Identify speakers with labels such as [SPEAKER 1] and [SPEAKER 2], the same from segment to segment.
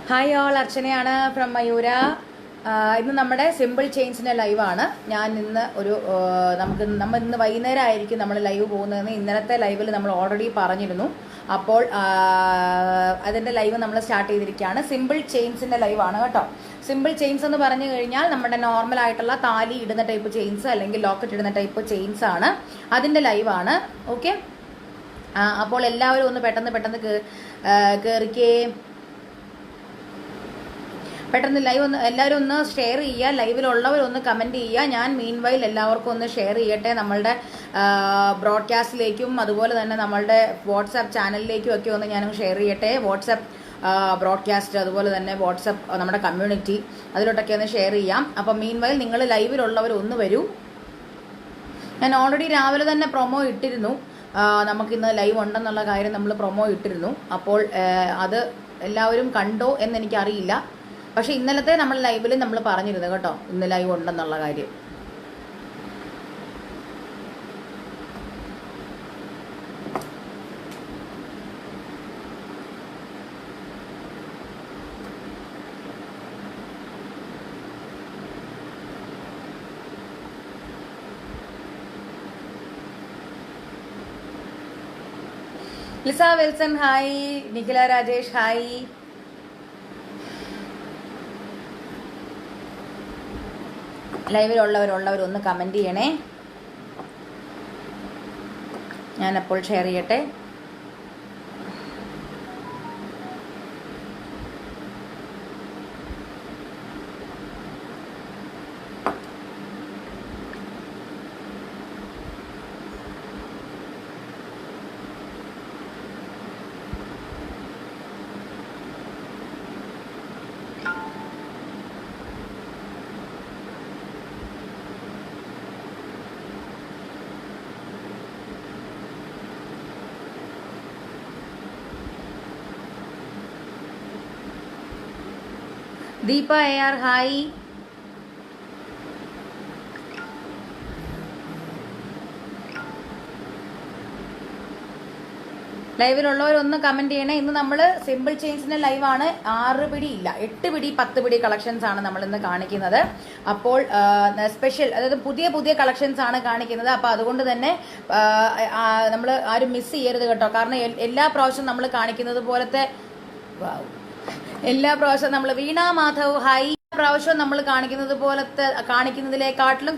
[SPEAKER 1] Hi all, അർച്ചനയാണ് from Mayura. ഇന്ന് നമ്മുടെ സിമ്പിൾ ചെയിൻസിൻ്റെ ലൈവാണ്. ഞാൻ ഇന്ന് നമ്മൾ ഇന്ന് വൈകുന്നേരം ആയിരിക്കും നമ്മൾ ലൈവ് പോകുന്നതെന്ന് ഇന്നലത്തെ ലൈവിൽ നമ്മൾ ഓൾറെഡി പറഞ്ഞിരുന്നു. അപ്പോൾ അതിൻ്റെ ലൈവ് നമ്മൾ സ്റ്റാർട്ട് ചെയ്തിരിക്കുകയാണ്. സിമ്പിൾ ചെയിൻസിൻ്റെ ലൈവാണ് കേട്ടോ. സിമ്പിൾ ചെയിൻസ് എന്ന് പറഞ്ഞു കഴിഞ്ഞാൽ നമ്മുടെ നോർമൽ ആയിട്ടുള്ള താലി ഇടുന്ന ടൈപ്പ് ചെയിൻസ് അല്ലെങ്കിൽ ലോക്കറ്റ് ഇടുന്ന ടൈപ്പ് ചെയിൻസ് ആണ്. അതിൻ്റെ ലൈവാണ്. ഓക്കെ, അപ്പോൾ എല്ലാവരും ഒന്ന് പെട്ടെന്ന് കയറിക്കേ. പെട്ടെന്ന് ലൈവ് എല്ലാവരും ഒന്ന് ഷെയർ ചെയ്യുക. ലൈവിലുള്ളവരൊന്ന് കമൻറ്റ് ചെയ്യുക. ഞാൻ മീൻ വൈൽ എല്ലാവർക്കും ഒന്ന് ഷെയർ ചെയ്യട്ടെ. നമ്മളുടെ ബ്രോഡ്കാസ്റ്റിലേക്കും അതുപോലെ തന്നെ നമ്മളുടെ വാട്സാപ്പ് ചാനലിലേക്കും ഒക്കെ ഒന്ന് ഞാൻ ഷെയർ ചെയ്യട്ടെ. വാട്സാപ്പ് ബ്രോഡ്കാസ്റ്റ് അതുപോലെ തന്നെ വാട്സാപ്പ് നമ്മുടെ കമ്മ്യൂണിറ്റി അതിലോട്ടൊക്കെ ഒന്ന് ഷെയർ ചെയ്യാം. അപ്പം മീൻ വൈൽ നിങ്ങൾ ലൈവിലുള്ളവർ ഒന്ന് വരൂ. ഞാൻ ഓൾറെഡി രാവിലെ തന്നെ പ്രൊമോ ഇട്ടിരുന്നു. നമുക്കിന്ന് ലൈവ് ഉണ്ടെന്നുള്ള കാര്യം നമ്മൾ പ്രൊമോ ഇട്ടിരുന്നു. അപ്പോൾ അത് എല്ലാവരും കണ്ടോ എന്നെനിക്കറിയില്ല. പക്ഷെ ഇന്നലത്തെ നമ്മൾ ലൈവിൽ നമ്മൾ പറഞ്ഞിരുന്നു കേട്ടോ, ഇന്ന് ലൈവ് ഉണ്ടെന്നുള്ള കാര്യം. Lisa Wilson hi, Nikhila Rajesh hi. ലൈവിലുള്ളവരൊന്ന് കമൻറ്റ് ചെയ്യണേ. ഞാനപ്പോൾ ഷെയർ ചെയ്യട്ടെ. Deepa A R hi. ലൈവിലുള്ളവരൊന്ന് കമന്റ് ചെയ്യണേ. ഇന്ന് നമ്മൾ സിമ്പിൾ ചെയിൻസിന്റെ ലൈവാണ്. 6 പിടി ഇല്ല, 8 പിടി 10 പിടി കളക്ഷൻസ് ആണ് നമ്മൾ ഇന്ന് കാണിക്കുന്നത്. അപ്പോൾ സ്പെഷ്യൽ, അതായത് പുതിയ കളക്ഷൻസ് ആണ് കാണിക്കുന്നത്. അപ്പോൾ അതുകൊണ്ട് തന്നെ നമ്മൾ ആരും മിസ് ചെയ്യരുത് കേട്ടോ. കാരണം എല്ലാ പ്രാവശ്യവും നമ്മൾ കാണിക്കുന്നത് പോലത്തെ എല്ലാ പ്രാവശ്യവും നമ്മൾ വീണ മാധവ് ഹായ്, പ്രാവശ്യവും നമ്മൾ കാണിക്കുന്നതിലേക്കാട്ടിലും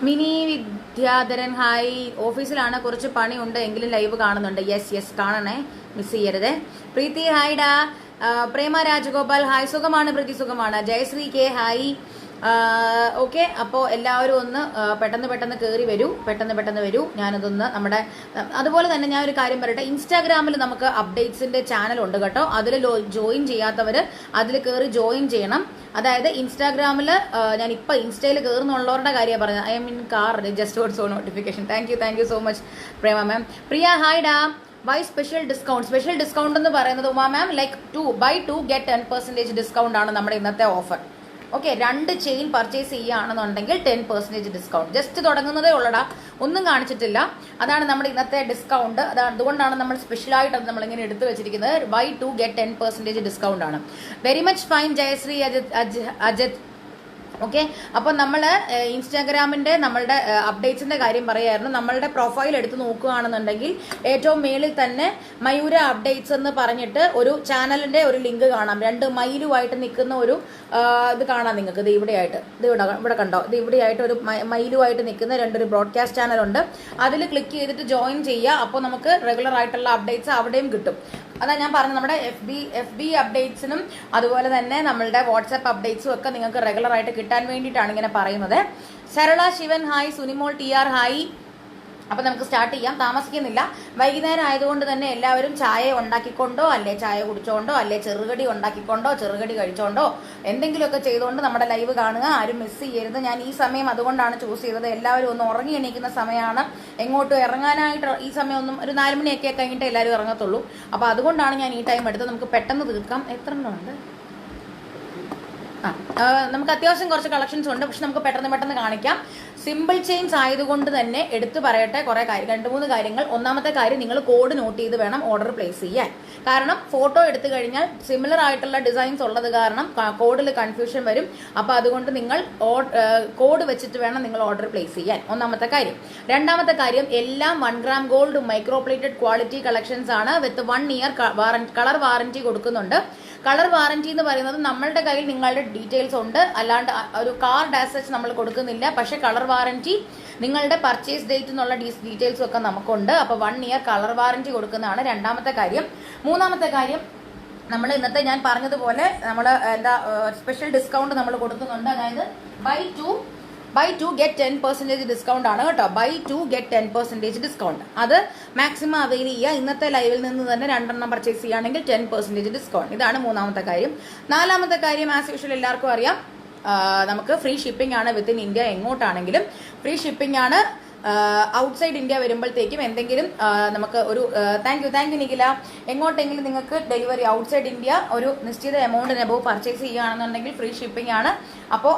[SPEAKER 1] മിനി വിദ്യാധരൻ ഹായ്. ഓഫീസിലാണ്, കുറച്ച് പണിയുണ്ട്, എങ്കിലും ലൈവ് കാണുന്നുണ്ട്. യെസ് കാണണേ, മിസ് ചെയ്യരുത്. പ്രീതി ഹായ് ഡാ. പ്രേമ രാജഗോപാൽ ഹായ്. സുഖമാണ് പ്രീതി, സുഖമാണ്. Jayashree K hi. ഓക്കെ, അപ്പോൾ എല്ലാവരും ഒന്ന് പെട്ടെന്ന് കയറി വരൂ. പെട്ടെന്ന് വരൂ. ഞാനതൊന്ന് അതുപോലെ തന്നെ ഞാൻ ഒരു കാര്യം പറയട്ടെ. ഇൻസ്റ്റാഗ്രാമിൽ നമുക്ക് അപ്ഡേറ്റ്സിന്റെ ചാനൽ ഉണ്ട് കേട്ടോ. അതിൽ ജോയിൻ ചെയ്യാത്തവർ അതിൽ കയറി ജോയിൻ ചെയ്യണം. അതായത് ഇൻസ്റ്റാഗ്രാമിൽ ഞാൻ ഇപ്പം ഇൻസ്റ്റയിൽ കയറുന്നുള്ളവരുടെ കാര്യമാണ് പറഞ്ഞത്. I M in car, just got so notification. Thank you so much Prema ma'am. Priya hi ഡാ. വൈ സ്പെഷ്യൽ ഡിസ്കൗണ്ട് എന്ന് പറയുന്നത് ഉമാ മാം, ലൈക്ക് buy 2 get 10% ഡിസ്കൗണ്ട് ആണ് നമ്മുടെ ഇന്നത്തെ ഓഫർ. ഓക്കെ, 2 ചെയിൻ പർച്ചേസ് ചെയ്യുകയാണെന്നുണ്ടെങ്കിൽ 10% ഡിസ്കൗണ്ട്. ജസ്റ്റ് തുടങ്ങുന്നതേ ഉള്ളടാ, ഒന്നും കാണിച്ചിട്ടില്ല. അതാണ് നമ്മുടെ ഇന്നത്തെ ഡിസ്കൗണ്ട്. അതുകൊണ്ടാണ് നമ്മൾ സ്പെഷ്യലായിട്ട് അത് നമ്മളിങ്ങനെ എടുത്തു വെച്ചിരിക്കുന്നത്. buy 2 get 10% ഡിസ്കൗണ്ട് ആണ്. Very much fine Jayashree Ajith. Okay, അപ്പോൾ നമ്മൾ ഇൻസ്റ്റാഗ്രാമിൻ്റെ നമ്മളുടെ അപ്ഡേറ്റ്സിൻ്റെ കാര്യം പറയായിരുന്നു. നമ്മളുടെ പ്രൊഫൈൽ എടുത്ത് നോക്കുകയാണെന്നുണ്ടെങ്കിൽ ഏറ്റവും മേളിൽ തന്നെ മയൂര അപ്ഡേറ്റ്സ് എന്ന് പറഞ്ഞിട്ട് ഒരു ചാനലിൻ്റെ ഒരു ലിങ്ക് കാണാം. 2 മയിലുമായിട്ട് നിൽക്കുന്ന ഒരു ഇത് കാണാം നിങ്ങൾക്ക്. ഇത് ഇവിടെയായിട്ട്, ഇവിടെ കണ്ടോ, ഇത് ഇവിടെയായിട്ട് ഒരു മയിലുമായിട്ട് നിൽക്കുന്ന 2 ബ്രോഡ്കാസ്റ്റ് ചാനലുണ്ട്. അതിൽ ക്ലിക്ക് ചെയ്തിട്ട് ജോയിൻ ചെയ്യുക. അപ്പോൾ നമുക്ക് റെഗുലർ ആയിട്ടുള്ള അപ്ഡേറ്റ്സ് അവിടെയും കിട്ടും. അതാ ഞാൻ പറഞ്ഞത്, നമ്മുടെ എഫ് ബി അപ്ഡേറ്റ്സിനും അതുപോലെ തന്നെ നമ്മളുടെ വാട്സാപ്പ് അപ്ഡേറ്റ്സും ഒക്കെ നിങ്ങൾക്ക് റെഗുലർ ആയിട്ട് കിട്ടാൻ വേണ്ടിയിട്ടാണ് ഇങ്ങനെ പറയുന്നത്. Sarala Sivan hi. Sunimol T R hi. അപ്പൊ നമുക്ക് സ്റ്റാർട്ട് ചെയ്യാം, താമസിക്കുന്നില്ല. വൈകുന്നേരം ആയതുകൊണ്ട് തന്നെ എല്ലാവരും ചായ ഉണ്ടാക്കിക്കൊണ്ടോ അല്ലെ ചായ കുടിച്ചോണ്ടോ അല്ലെ ചെറുകടി ഉണ്ടാക്കിക്കൊണ്ടോ ചെറുകടി കഴിച്ചോണ്ടോ എന്തെങ്കിലുമൊക്കെ ചെയ്തുകൊണ്ട് നമ്മുടെ ലൈവ് കാണുക. ആരും മിസ് ചെയ്യരുത്. ഞാൻ ഈ സമയം അതുകൊണ്ടാണ് ചൂസ് ചെയ്തത്. എല്ലാവരും ഒന്ന് ഉറങ്ങി എണീക്കുന്ന സമയമാണ്. എങ്ങോട്ടും ഇറങ്ങാനായിട്ട് ഈ സമയം ഒന്നും ഒരു 4 മണിയൊക്കെ കഴിഞ്ഞിട്ട് എല്ലാവരും ഇറങ്ങത്തുള്ളൂ. അപ്പൊ അതുകൊണ്ടാണ് ഞാൻ ഈ ടൈം എടുത്തത്. നമുക്ക് പെട്ടെന്ന് തീർക്കാം. എത്ര എണ്ണമുണ്ട്? നമുക്ക് അത്യാവശ്യം കുറച്ച് കളക്ഷൻസ് ഉണ്ട്, പക്ഷെ നമുക്ക് പെട്ടെന്ന് കാണിക്കാം. സിമ്പിൾ ചെയിൻസ് ആയതുകൊണ്ട് തന്നെ എടുത്തു പറയട്ടെ കുറെ കാര്യം, 2-3 കാര്യങ്ങൾ. ഒന്നാമത്തെ കാര്യം, നിങ്ങൾ കോഡ് നോട്ട് ചെയ്ത് വേണം ഓർഡർ പ്ലേസ് ചെയ്യാൻ. കാരണം ഫോട്ടോ എടുത്തു കഴിഞ്ഞാൽ സിമിലർ ആയിട്ടുള്ള ഡിസൈൻസ് ഉള്ളത് കാരണം കോഡിൽ കൺഫ്യൂഷൻ വരും. അപ്പൊ അതുകൊണ്ട് നിങ്ങൾ കോഡ് വെച്ചിട്ട് വേണം നിങ്ങൾ ഓർഡർ പ്ലേസ് ചെയ്യാൻ. ഒന്നാമത്തെ കാര്യം. രണ്ടാമത്തെ കാര്യം, എല്ലാം 1 gram gold micro plated quality collections ആണ്. വിത്ത് 1 year കളർ വാറന്റി കൊടുക്കുന്നുണ്ട്. കളർ വാറന്റി എന്ന് പറയുന്നത് നമ്മളുടെ കയ്യിൽ നിങ്ങളുടെ ഡീറ്റെയിൽസ് ഉണ്ട്, അല്ലാണ്ട് ഒരു കാർഡ് ആസ് സച്ച് നമ്മൾ കൊടുക്കുന്നില്ല. പക്ഷെ കളർ വാറന്റി നിങ്ങളുടെ പർച്ചേസ് ഡേറ്റ് എന്നുള്ള ഡീറ്റെയിൽസും ഒക്കെ നമുക്കുണ്ട്. അപ്പൊ 1 year കളർ വാറന്റി കൊടുക്കുന്നതാണ് രണ്ടാമത്തെ കാര്യം. മൂന്നാമത്തെ കാര്യം, നമ്മൾ ഇന്നത്തെ ഞാൻ പറഞ്ഞതുപോലെ നമ്മൾ സ്പെഷ്യൽ ഡിസ്കൗണ്ട് നമ്മൾ കൊടുക്കുന്നുണ്ട്. അതായത് ബൈ ടു ഗെറ്റ് 10% ഡിസ്കൗണ്ട് ആണ് കേട്ടോ. Buy two get 10% discount. അത് മാക്സിമം അവൈൽ ചെയ്യുക. ഇന്നത്തെ ലൈവിൽ നിന്ന് തന്നെ 2 പർച്ചേസ് ചെയ്യുകയാണെങ്കിൽ 10% ഡിസ്കൗണ്ട്. ഇതാണ് മൂന്നാമത്തെ കാര്യം. നാലാമത്തെ കാര്യം, ആസ് യൂഷ്വൽ എല്ലാവർക്കും അറിയാം, നമുക്ക് ഫ്രീ ഷിപ്പിംഗ് ആണ് വിത്തിൻ ഇന്ത്യ. എങ്ങോട്ടാണെങ്കിലും ഫ്രീ ഷിപ്പിംഗ് ആണ്. ഔട്ട്സൈഡ് ഇന്ത്യ വരുമ്പോഴത്തേക്കും എന്തെങ്കിലും നമുക്ക് ഒരു താങ്ക് യു നിഖില, എങ്ങോട്ടെങ്കിലും നിങ്ങൾക്ക് ഡെലിവറി ഔട്ട്സൈഡ് ഇന്ത്യ ഒരു നിശ്ചിത എമൗണ്ടിന് അബവ് പർച്ചേസ് ചെയ്യുകയാണെന്നുണ്ടെങ്കിൽ ഫ്രീ ഷിപ്പിംഗ് ആണ്. അപ്പോൾ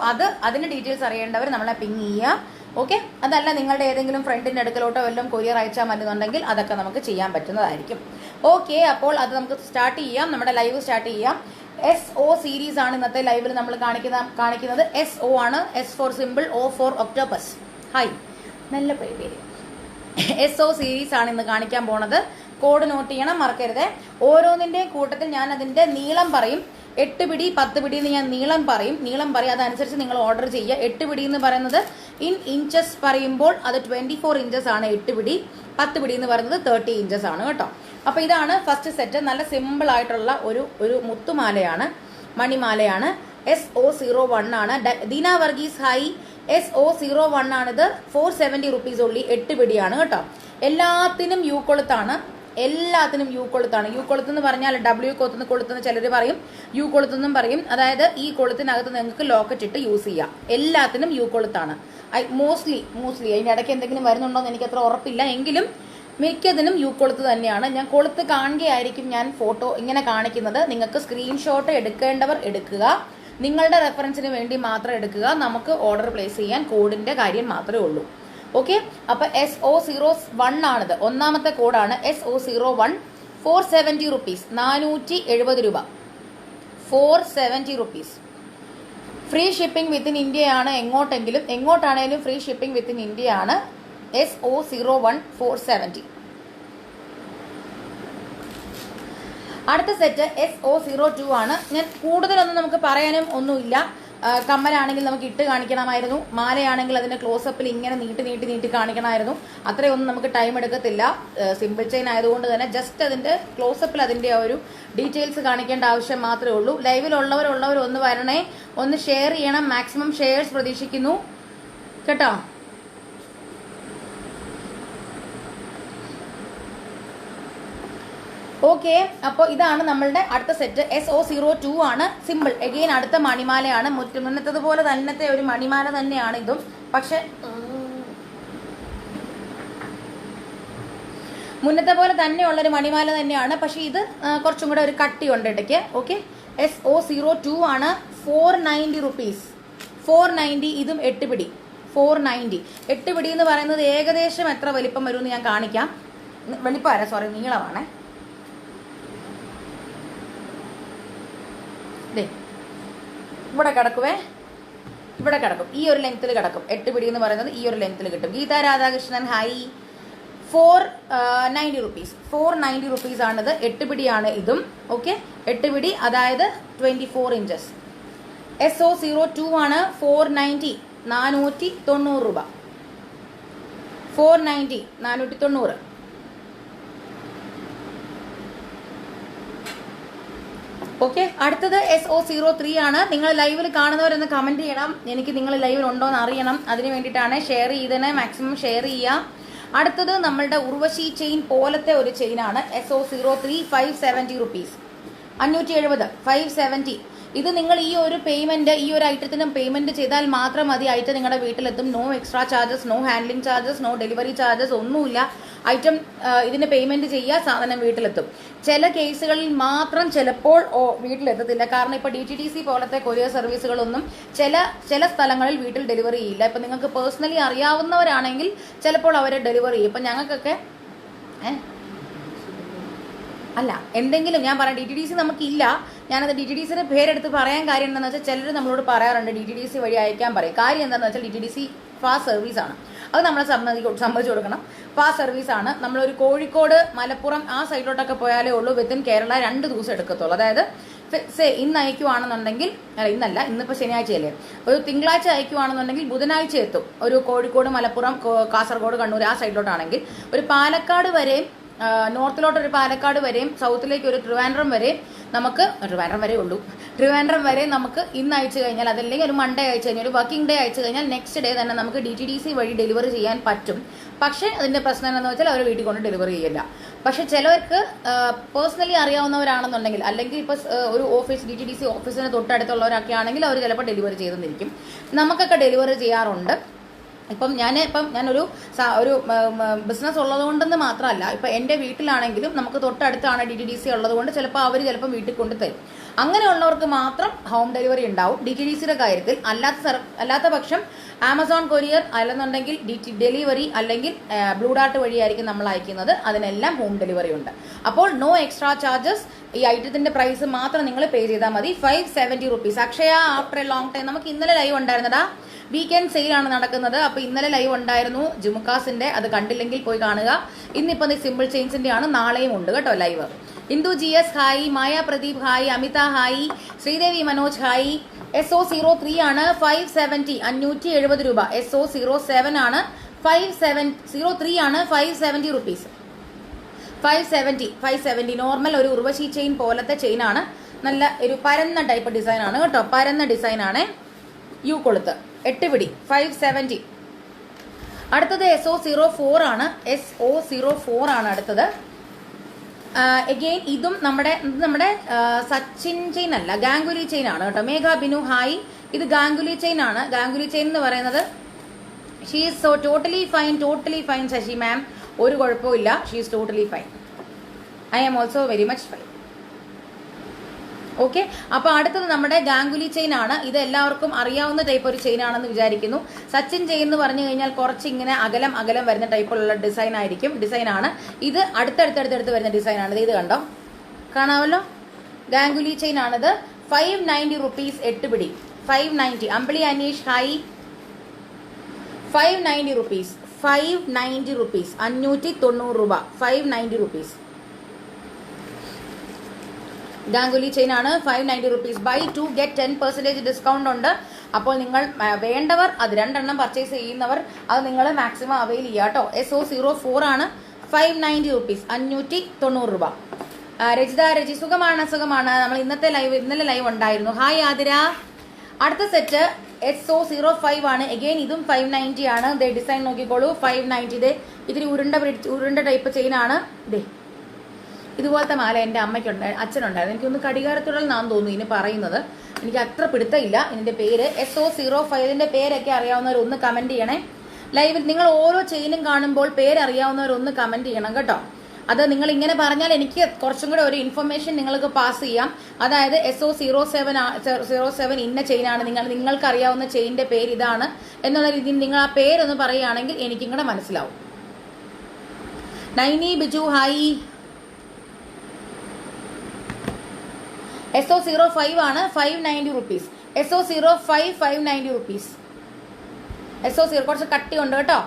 [SPEAKER 1] അതിന്റെ ഡീറ്റെയിൽസ് അറിയേണ്ടവർ നമ്മളെ പിങ് ചെയ്യുക. ഓക്കെ, അതല്ല നിങ്ങളുടെ ഏതെങ്കിലും ഫ്രണ്ടിന്റെ അടുക്കലോട്ടോ വല്ലതും കൊറിയർ അയച്ചാൽ മതിയെന്നുണ്ടെങ്കിൽ അതൊക്കെ നമുക്ക് ചെയ്യാൻ പറ്റുന്നതായിരിക്കും. ഓക്കെ, അപ്പോൾ അത് നമുക്ക് സ്റ്റാർട്ട് ചെയ്യാം. നമ്മുടെ ലൈവ് സ്റ്റാർട്ട് ചെയ്യാം. SO സീരീസ് ആണ് ഇന്നത്തെ ലൈവിൽ നമ്മൾ കാണിക്കുന്നത്. SO ആണ്. S for simple, O for octopus. Hi, നല്ല പേര്. SO സീരീസ് ആണ് ഇന്ന് കാണിക്കാൻ പോണത്. കോഡ് നോട്ട് ചെയ്യണം, മറക്കരുത്. ഓരോന്നിന്റെ കൂട്ടത്തിൽ ഞാൻ അതിന്റെ നീളം പറയും. 8 പിടി 10 പിടി എന്ന് ഞാൻ നീളം പറയും. അതനുസരിച്ച് നിങ്ങൾ ഓർഡർ ചെയ്യുക. 8 പിടി എന്ന് പറയുന്നത് ഇൻ ഇഞ്ചസ് പറയുമ്പോൾ അത് 24 ഇഞ്ചസ് ആണ് 8 പിടി. 10 പിടി എന്ന് പറയുന്നത് 30 ഇഞ്ചസ് ആണ് കേട്ടോ. അപ്പൊ ഇതാണ് ഫസ്റ്റ് സെറ്റ്. നല്ല സിമ്പിൾ ആയിട്ടുള്ള ഒരു മുത്തുമാലയാണ്, മണിമാലയാണ്. SO01 ആണ്. ദീന വർഗീസ് ഹായ്. SO01 ആണിത്. 470 rupees ഉള്ളി. 8 പിടിയാണ് കേട്ടോ. എല്ലാത്തിനും യു കൊളുത്താണ്. യു കൊളുത്ത് എന്ന് പറഞ്ഞാൽ W കൊളുത്തെന്ന് ചിലർ പറയും, യു കൊളുത്തെന്നും പറയും. അതായത് ഈ കൊളുത്തിനകത്ത് നിങ്ങൾക്ക് ലോക്കറ്റ് ഇട്ട് യൂസ് ചെയ്യാം. എല്ലാത്തിനും യു കൊളുത്താണ്. മോസ്റ്റ്ലി അതിന്റെ ഇടയ്ക്ക് എന്തെങ്കിലും വരുന്നുണ്ടോ എന്ന് എനിക്ക് അത്ര ഉറപ്പില്ല. എങ്കിലും മിക്കതിനും യു കൊളുത്ത് തന്നെയാണ്. ഞാൻ കൊളുത്ത് കാണുകയായിരിക്കും ഞാൻ ഫോട്ടോ ഇങ്ങനെ കാണിക്കുന്നത്. നിങ്ങൾക്ക് സ്ക്രീൻഷോട്ട് എടുക്കേണ്ടവർ എടുക്കുക. നിങ്ങളുടെ റെഫറൻസിന് വേണ്ടി മാത്രം എടുക്കുക. നമുക്ക് ഓർഡർ പ്ലേസ് ചെയ്യാൻ കോഡിന്റെ കാര്യം മാത്രമേ ഉള്ളൂ. ഓക്കെ, അപ്പൊ SO01 ആണിത്. ഒന്നാമത്തെ കോഡാണ് SO01. 470 rupees, 470 രൂപ. 470 rupees. Free shipping within India ആണ്. എങ്ങോട്ടാണേലും ഫ്രീ ഷിപ്പിംഗ് വിത്തിൻ ഇന്ത്യ ആണ്. SO01 470. അടുത്ത സെറ്റ് SO02 ആണ്. ഞാൻ കൂടുതലൊന്നും നമുക്ക് പറയാനും ഒന്നുമില്ല. കമ്മലാണെങ്കിൽ നമുക്ക് ഇട്ട് കാണിക്കണമായിരുന്നു. മാലയാണെങ്കിൽ അതിന്റെ ക്ലോസപ്പിൽ ഇങ്ങനെ നീട്ടി കാണിക്കണമായിരുന്നു. അത്രയൊന്നും നമുക്ക് ടൈം എടുക്കത്തില്ല. സിമ്പിൾ ചെയിൻ ആയതുകൊണ്ട് തന്നെ ജസ്റ്റ് അതിന്റെ ക്ലോസപ്പിൽ അതിന്റെ ഒരു ഡീറ്റെയിൽസ് കാണിക്കേണ്ട ആവശ്യം മാത്രമേ ഉള്ളൂ. ലൈവിലുള്ളവർ ഒന്ന് വരണേ, ഒന്ന് ഷെയർ ചെയ്യണം. മാക്സിമം ഷെയർസ് പ്രതീക്ഷിക്കുന്നു കേട്ടോ. ഓക്കെ, അപ്പോൾ ഇതാണ് നമ്മളുടെ അടുത്ത സെറ്റ്. SO02 ആണ്. സിമ്പിൾ എഗെയിൻ അടുത്ത മണിമാലയാണ്. മുന്നത്തതുപോലെ തന്നത്തെ ഒരു മണിമാല തന്നെയാണ് ഇതും. പക്ഷെ മുന്നത്തെ പോലെ തന്നെയുള്ളൊരു മണിമാല തന്നെയാണ്. പക്ഷെ ഇത് കുറച്ചും കൂടെ ഒരു കട്ടിയുണ്ട് ഇടയ്ക്ക്. ഓക്കെ, SO02 ആണ്. 490 rupees. 490. ഇതും 8 പിടി. 490. 8 പിടി എന്ന് പറയുന്നത് ഏകദേശം എത്ര വലിപ്പം വരുമെന്ന് ഞാൻ കാണിക്കാം. നീളമാണേ. ഇവിടെ കിടക്കും. ഈ ഒരു ലെങ്ത്തിൽ കിടക്കും. 8 പിടി എന്ന് പറയുന്നത് ഈ ഒരു ലെങ്ത്തിൽ കിട്ടും. Geetha Radhakrishnan hi. 490 rupees. 490 rupees ആണിത്. 8 പിടിയാണ് ഇതും. ഓക്കെ, 8 പിടി, അതായത് 24 ഇഞ്ചസ്. SO02 ആണ്. 490, 490 രൂപ. 490, 490. ഓക്കെ, അടുത്തത് SO03 ആണ്. നിങ്ങൾ ലൈവിൽ കാണുന്നവരൊന്ന് കമന്റ് ചെയ്യണം. എനിക്ക് നിങ്ങൾ ലൈവിൽ ഉണ്ടോ എന്ന് അറിയണം. അതിന് വേണ്ടിയിട്ടാണ്. ഷെയർ ചെയ്തതിന് മാക്സിമം ഷെയർ ചെയ്യുക. അടുത്തത് നമ്മളുടെ ഉർവശി ചെയിൻ പോലത്തെ ഒരു ചെയിനാണ് SO03 570 റുപ്പീസ് 570 570. ഇത് നിങ്ങൾ ഈ ഒരു പേയ്മെന്റ് ഈ ഒരു ഐറ്റത്തിന് പേയ്മെന്റ് ചെയ്താൽ മാത്രം മതി ഐറ്റം നിങ്ങളുടെ വീട്ടിലെത്തും. No extra charges, no handling charges, no delivery charges, ഒന്നുമില്ല. ഐറ്റം ഇതിന് പേയ്മെന്റ് ചെയ്യുക, സാധനം വീട്ടിലെത്തും. ചില കേസുകളിൽ മാത്രം ചിലപ്പോൾ വീട്ടിലെത്തത്തില്ല. കാരണം ഇപ്പോൾ DTDC പോലത്തെ കൊറിയർ സർവീസുകളൊന്നും ചില സ്ഥലങ്ങളിൽ വീട്ടിൽ ഡെലിവറി ചെയ്യില്ല. ഇപ്പം നിങ്ങൾക്ക് പേഴ്സണലി അറിയാവുന്നവരാണെങ്കിൽ ചിലപ്പോൾ അവർ ഡെലിവറി ചെയ്യും. ഇപ്പം ഞങ്ങൾക്കൊക്കെ അല്ല എന്തെങ്കിലും ഞാൻ പറയാം, DTDC നമുക്കില്ല. ഞാനത് DTDCയുടെ പേരെടുത്ത് പറയാൻ കാര്യം എന്താണെന്ന് വെച്ചാൽ ചിലർ നമ്മളോട് പറയാറുണ്ട് DTDC വഴി അയക്കാൻ പറയും. കാര്യം എന്താണെന്ന് വെച്ചാൽ DTDC ഫാസ്റ്റ് സർവീസാണ്, അത് നമ്മൾ സമ്മതിച്ചു കൊടുക്കണം. ഫാസ്റ്റ് സർവീസാണ്. നമ്മളൊരു കോഴിക്കോട് മലപ്പുറം ആ സൈഡിലോട്ടൊക്കെ പോയാലേ ഉള്ളൂ വിത്തിൻ കേരള 2 ദിവസം എടുക്കത്തുള്ളൂ. അതായത് ഇന്ന് അയക്കുവാണെന്നുണ്ടെങ്കിൽ ഇന്നല്ല, ഇന്നിപ്പോൾ ശനിയാഴ്ചയല്ലേ, ഒരു തിങ്കളാഴ്ച അയക്കുവാണെന്നുണ്ടെങ്കിൽ ബുധനാഴ്ച എത്തും. ഒരു കോഴിക്കോട് മലപ്പുറം കാസർഗോഡ് കണ്ണൂർ ആ സൈഡിലോട്ടാണെങ്കിൽ ഒരു പാലക്കാട് വരെയും നോർത്തിലോട്ടൊരു പാലക്കാട് വരെയും സൗത്തിലേക്ക് ഒരു ട്രിവാൻഡ്രം വരെയും നമുക്ക് ട്രിവാൻഡ്രം വരെ നമുക്ക് ഇന്ന് അയച്ചു കഴിഞ്ഞാൽ അതല്ലെങ്കിൽ ഒരു മൺഡേ അയച്ചു കഴിഞ്ഞാൽ ഒരു വർക്കിംഗ് ഡേ അയച്ചു കഴിഞ്ഞാൽ നെക്സ്റ്റ് ഡേ തന്നെ നമുക്ക് DTDC വഴി ഡെലിവറി ചെയ്യാൻ പറ്റും. പക്ഷേ അതിന്റെ പ്രശ്നം എന്താണെന്ന് വെച്ചാൽ അവർ വീട്ടിൽ കൊണ്ട് ഡെലിവറി ചെയ്യില്ല. പക്ഷെ ചിലവർക്ക് പേഴ്സണലി അറിയാവുന്നവരാണെന്നുണ്ടെങ്കിൽ അല്ലെങ്കിൽ ഇപ്പോൾ ഒരു DTDC ഓഫീസിന് തൊട്ടടുത്തുള്ളവരൊക്കെ ആണെങ്കിൽ അവർ ചിലപ്പോൾ ഡെലിവറി ചെയ്തെന്നിരിക്കും. നമുക്കൊക്കെ ഡെലിവറി ചെയ്യാറുണ്ട്. ഞാനൊരു ബിസിനസ് ഉള്ളതുകൊണ്ടെന്ന് മാത്രമല്ല, ഇപ്പം എൻ്റെ വീട്ടിലാണെങ്കിലും നമുക്ക് തൊട്ടടുത്താണ് DTDC ഉള്ളതുകൊണ്ട് അവർ ചിലപ്പോൾ വീട്ടിൽ കൊണ്ട് തരും. അങ്ങനെയുള്ളവർക്ക് മാത്രം ഹോം ഡെലിവറി ഉണ്ടാവും DTDCയുടെ കാര്യത്തിൽ. അല്ലാത്ത പക്ഷം ആമസോൺ കൊറിയർ അല്ലെന്നുണ്ടെങ്കിൽ ഡെലിവറി അല്ലെങ്കിൽ ബ്ലൂ ഡാർട്ട് വഴിയായിരിക്കും നമ്മൾ അയക്കുന്നത്. അതിനെല്ലാം ഹോം ഡെലിവറി ഉണ്ട്. അപ്പോൾ നോ എക്സ്ട്രാ ചാർജസ്. ഈ ഐറ്റത്തിന്റെ പ്രൈസ് മാത്രം നിങ്ങൾ പേ ചെയ്താൽ മതി. 570 rupees. Akshaya after A long time. നമുക്ക് ഇന്നലെ ലൈവ് ഉണ്ടായിരുന്നടാ, വീക്കെൻഡ് സെയിലാണ് നടക്കുന്നത്. അപ്പോൾ ഇന്നലെ ലൈവ് ഉണ്ടായിരുന്നു ജുമുക്കാസിന്റെ, അത് കണ്ടില്ലെങ്കിൽ പോയി കാണുക. ഇന്നിപ്പോൾ സിമ്പിൾ ചെയിൻസിന്റെ ആണ്, നാളെയും ഉണ്ട് കേട്ടോ live. Indu GS hi, Maya Pradeep hi, Amitha hi, Sreedevi Manoj hi. SO03 ആണ് 570 570 രൂപ. SO07 ആണ് 503 ആണ് 570 റുപ്പീസ്. 570 നോർമൽ ഒരു ഉർവശി ചെയിൻ പോലത്തെ ചെയിനാണ്. നല്ല ഒരു പരന്ന ടൈപ്പ് ഡിസൈൻ ആണ് കേട്ടോ, പരന്ന ഡിസൈൻ ആണ്. യു കൊളുത്ത് 8 പിടി 570. അടുത്തത് SO04 ആണ്. SO04 ആണ് അടുത്തത്. അഗെയിൻ ഇതും നമ്മുടെ സച്ചിൻ ചെയിൻ അല്ല, ഗാംഗുലി ചെയിൻ ആണ് കേട്ടോ. മേഘ ബിനു ഹായ്. ഇത് ഗാംഗുലി ചെയിൻ ആണ്. ഗാംഗുലി ചെയിൻ എന്ന് പറയുന്നത് she is so totally fine Sasi ma'am. ഒരു കുഴപ്പമില്ല, she is totally fine. I am also very much fine. Okay, അപ്പൊ അടുത്തത് നമ്മുടെ ഗാംഗുലി ചെയിൻ ആണ്. ഇത് എല്ലാവർക്കും അറിയാവുന്ന ടൈപ്പ് ഒരു ചെയിൻ ആണെന്ന് വിചാരിക്കുന്നു. സച്ചിൻ ചെയിൻ എന്ന് പറഞ്ഞു കഴിഞ്ഞാൽ കുറച്ച് ഇങ്ങനെ അകലം വരുന്ന ടൈപ്പുള്ള ഡിസൈൻ ആണ്. ഇത് അടുത്തടുത്ത് വരുന്ന ഡിസൈൻ ആണ്. ഇത് കണ്ടോ, കാണാമല്ലോ. ഗാംഗുലി ചെയിൻ ആണിത്. 590 റുപ്പീസ് 8 പിടി. 590. അമ്പിളി അനീഷ് ഹായ്. 590 റുപ്പീസ് 590 റുപ്പീസ് 590 രൂപ. 590 റുപ്പീസ് ഗാംഗുലി ചെയിൻ ആണ്. 590 റുപ്പീസ്. ബൈ 2 ഗെറ്റ് 10% ഡിസ്കൗണ്ട് ഉണ്ട്. അപ്പോൾ നിങ്ങൾ വേണ്ടവർ അത് 2 എണ്ണം പർച്ചേസ് ചെയ്യുന്നവർ അത് നിങ്ങൾ മാക്സിമം അവൈൽ ചെയ്യുക കേട്ടോ. SO04 ആണ്. 590 റുപ്പീസ് 590 രൂപ. രജി സുഖമാണ്. നമ്മൾ ഇന്നലെ ലൈവ് ഉണ്ടായിരുന്നു. ഹായ് ആതിര. അടുത്ത സെറ്റ് SO05 ആണ്. എഗെയിൻ ഇതും 590 ആണ്. ഡിസൈൻ നോക്കിക്കോളൂ. 590. ഇതിൽ ഉരുണ്ട ടൈപ്പ് ചെയിൻ ആണ്. ഇതുപോലത്തെ മാല എൻ്റെ അച്ഛനുണ്ടായിരുന്നു. എനിക്കൊന്ന് കടികാരത്തുടൽ നാന്ന് തോന്നുന്നു ഇതിന് പറയുന്നത്. എനിക്ക് അത്ര പിടുത്തമില്ല ഇതിന്റെ പേര്. SO05 പേരൊക്കെ അറിയാവുന്നവർ ഒന്ന് കമന്റ് ചെയ്യണേ. ലൈവിൽ നിങ്ങൾ ഓരോ ചെയിനും കാണുമ്പോൾ പേരറിയാവുന്നവർ ഒന്ന് കമന്റ് ചെയ്യണം കേട്ടോ. അത് നിങ്ങൾ ഇങ്ങനെ പറഞ്ഞാൽ എനിക്ക് കുറച്ചും കൂടെ ഒരു ഇൻഫർമേഷൻ നിങ്ങൾക്ക് പാസ് ചെയ്യാം. അതായത് SO07 ഇന്ന ചെയിനാണ്, നിങ്ങൾക്ക് അറിയാവുന്ന ചെയിനിന്റെ പേര് ഇതാണ് എന്നുള്ള രീതിയിൽ നിങ്ങൾ ആ പേരൊന്ന് പറയുകയാണെങ്കിൽ എനിക്കും കൂടെ മനസ്സിലാവും. നൈനി ബിജു ഹായ്. SO05 ആണ്. 590 റുപ്പീസ്. SO05 590 rupees. SO0 കുറച്ച് കട്ടി ഉണ്ട് കേട്ടോ.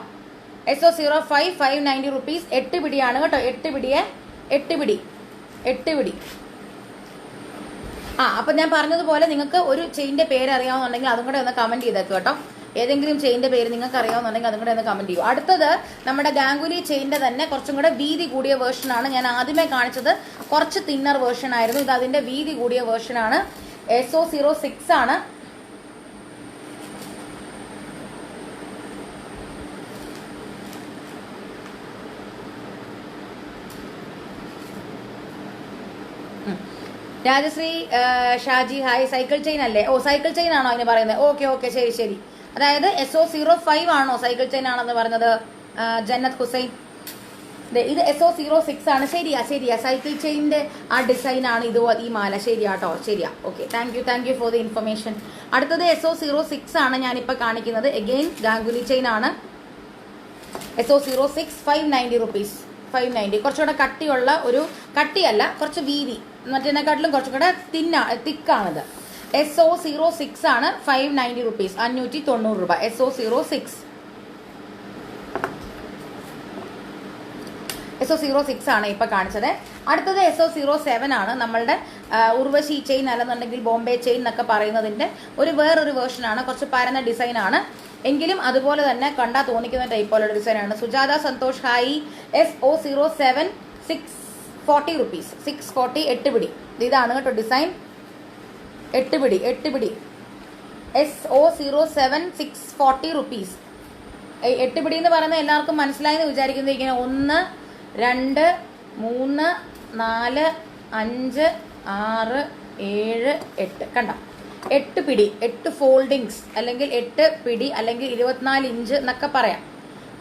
[SPEAKER 1] SO05 590 rupees. 8 പിടിയാണ് കേട്ടോ. 8 പിടി. അപ്പൊ ഞാൻ പറഞ്ഞതുപോലെ നിങ്ങൾക്ക് ഒരു ചെയിന്റെ പേര് അറിയാവുന്നുണ്ടെങ്കിൽ അതും കൂടെ ഒന്ന് കമന്റ് ചെയ്തേക്കും കേട്ടോ. ഏതെങ്കിലും ചെയിന്റെ പേര് നിങ്ങൾക്ക് അറിയാവുന്നുണ്ടെങ്കിൽ അതും കൂടെ ഒന്ന് കമന്റ് ചെയ്യൂ. അടുത്തത് നമ്മുടെ ഗാംഗുലി ചെയിന്റെ തന്നെ കുറച്ചും കൂടെ വീതി കൂടിയ വേർഷൻ ആണ്. ഞാൻ ആദ്യമേ കാണിച്ചത് കുറച്ച് തിന്നർ വേർഷൻ ആയിരുന്നു. ഇത് അതിന്റെ വീതി കൂടിയ വേർഷൻ ആണ്. SO06 ആണ്. Rajasree Shaji hi. Cycle chain അല്ലേ? ഓ സൈക്കിൾ ചെയിൻ ആണോ അതിന് പറയുന്നത്? ഓക്കെ ഓക്കെ, ശരി ശരി. അതായത് SO05 ആണോ സൈക്കിൾ ചെയിൻ ആണെന്ന് പറഞ്ഞത്? ജന്നത്ത് ഹുസൈൻ. ഇത് SO06 ആണ്. ശരിയാ ശരിയാ, സൈക്കിൾ ചെയിനിന്റെ ആ ഡിസൈൻ ആണ് ഇത്, ഈ മാല. ശരിയാട്ടോ, ശരിയാ. Okay, thank you for the information. അടുത്തത് SO06 ആണ് ഞാനിപ്പോൾ കാണിക്കുന്നത്. എഗെയിൻ ഗാംഗുലി ചെയിൻ ആണ്. SO06 590 rupees. 590. കുറച്ചുകൂടെ കട്ടിയുള്ള ഒരു, കട്ടിയല്ല കുറച്ച് വീതി, മറ്റേതിനെക്കാട്ടിലും കുറച്ചുകൂടെ തിക്കാണിത്. SO06 ആണ്. 590 rupees, 590 രൂപ. SO06 ആണ് ഇപ്പൊ കാണിച്ചത്. അടുത്തത് SO07 ആണ്. നമ്മളുടെ ഉർവശി ചെയിൻ അല്ലെന്നുണ്ടെങ്കിൽ ബോംബെ ചെയിൻ എന്നൊക്കെ പറയുന്നതിന്റെ വേറൊരു വേർഷൻ ആണ്. കുറച്ച് പരന്ന ഡിസൈൻ ആണ്, എങ്കിലും അതുപോലെ തന്നെ കണ്ടാൽ തോന്നിക്കുന്ന ടൈപ്പ് പോലുള്ള ഡിസൈൻ ആണ്. Sujatha Santhosh hi. SO07 640 rupees. 640, 8 പിടി. ഇതാണ് കേട്ടോ ഡിസൈൻ. 8 പിടി. SO07 640 rupees. 8 പിടി എന്ന് പറയുന്നത് എല്ലാവർക്കും മനസ്സിലായെന്ന് വിചാരിക്കുന്നത്. ഇങ്ങനെ 1 2 3 4 5 6 7 8 കണ്ട 8 പിടി, 8 ഫോൾഡിങ്സ്, അല്ലെങ്കിൽ 8 പിടി, അല്ലെങ്കിൽ 24 ഇഞ്ച് എന്നൊക്കെ പറയാം.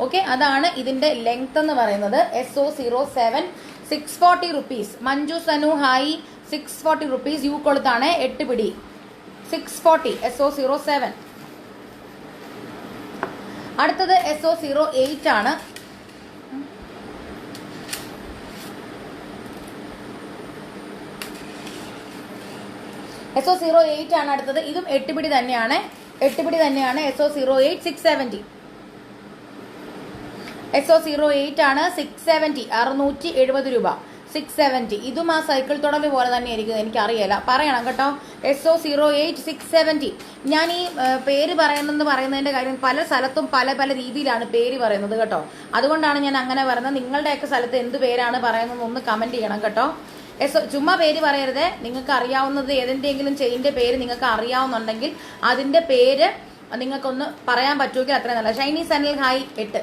[SPEAKER 1] ഓക്കെ, അതാണ് ഇതിന്റെ ലെങ്ത് എന്ന് പറയുന്നത്. SO07 640 rupees. Manju Sanu hi. 640 rupees. U കൊളുത്താണ്. 8 പിടി 640. SO07. അടുത്തത് SO08 ആണ്. SO08 ആണ് അടുത്തത്. ഇതും 8 പിടി തന്നെയാണ്. SO08 670. SO08 ആണ്. 670, 670 രൂപ. 670. ഇതും ആ സൈക്കിൾ തുടൽ പോലെ തന്നെ ഇരിക്കുന്നത്. എനിക്കറിയില്ല, പറയണം കേട്ടോ. SO08 670. ഞാൻ ഈ പേര് പറയുന്നതിന്റെ കാര്യം, പല സ്ഥലത്തും പല രീതിയിലാണ് പേര് പറയുന്നത് കേട്ടോ. അതുകൊണ്ടാണ് ഞാൻ അങ്ങനെ പറയുന്നത്. നിങ്ങളുടെയൊക്കെ സ്ഥലത്ത് എന്ത് പേരാണ് പറയുന്നത് ഒന്ന് കമന്റ് ചെയ്യണം കേട്ടോ. ചുമ്മാ പേര് പറയരുത്. നിങ്ങൾക്ക് അറിയാവുന്നത് ഏതെങ്കിലും ചെയിൻ്റെ പേര് നിങ്ങൾക്ക് അറിയാവുന്നുണ്ടെങ്കിൽ അതിന്റെ പേര് നിങ്ങൾക്കൊന്ന് പറയാൻ പറ്റുമെങ്കിൽ അത്രയും നല്ല. ഷൈനി സനൽ ഹായ്. 8.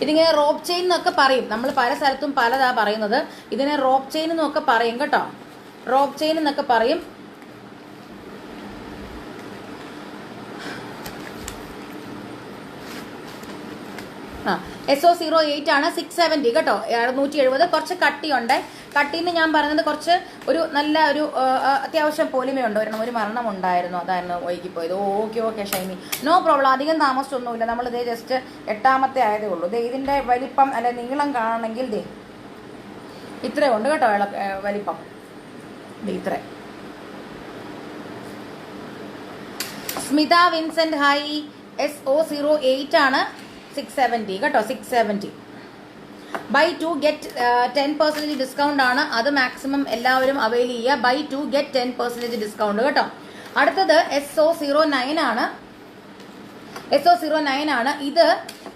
[SPEAKER 1] ഇതിങ്ങനെ റോപ്പ് ചെയിൻ എന്നൊക്കെ പറയും. നമ്മൾ പല സ്ഥലത്തും പലതാ പറയുന്നത്. ഇതിനെ റോപ്പ് ചെയിൻ എന്നൊക്കെ പറയും കേട്ടോ. റോപ്പ് ചെയിൻ എന്നൊക്കെ പറയും. SO08 ആണ്. 670 കേട്ടോ. 670. കുറച്ച് കട്ടിയുണ്ട്. കട്ടീന്ന് ഞാൻ പറയുന്നത് കുറച്ച് നല്ല അത്യാവശ്യം പൊലിമയുണ്ട്. ഒരു മരണം ഉണ്ടായിരുന്നു, അതായിരുന്നു വൈകിപ്പോയത്. Okay Shiny, no problem. അധികം താമസിച്ചൊന്നുമില്ല. നമ്മൾ ഇതേ ജസ്റ്റ് 8ാമത്തെ ആയതേ ഉള്ളൂ. ഇതിന്റെ വലിപ്പം അല്ലെ നീളം കാണണമെങ്കിൽ ഇത്രേ ഉണ്ട് കേട്ടോ. വലിപ്പം ഇത്ര. Smitha Vincent hi. SO08 ആണ്. 670 കേട്ടോ. 670. ബൈ 2 ഗെറ്റ് 10% ഡിസ്കൗണ്ട് ആണ്. അത് മാക്സിമം എല്ലാവരും അവൈൽ ചെയ്യുക. ബൈ 2 ഗെറ്റ് 10% ഡിസ്കൗണ്ട് കേട്ടോ. അടുത്തത് SO09 ആണ്. SO09 ആണ്. ഇത്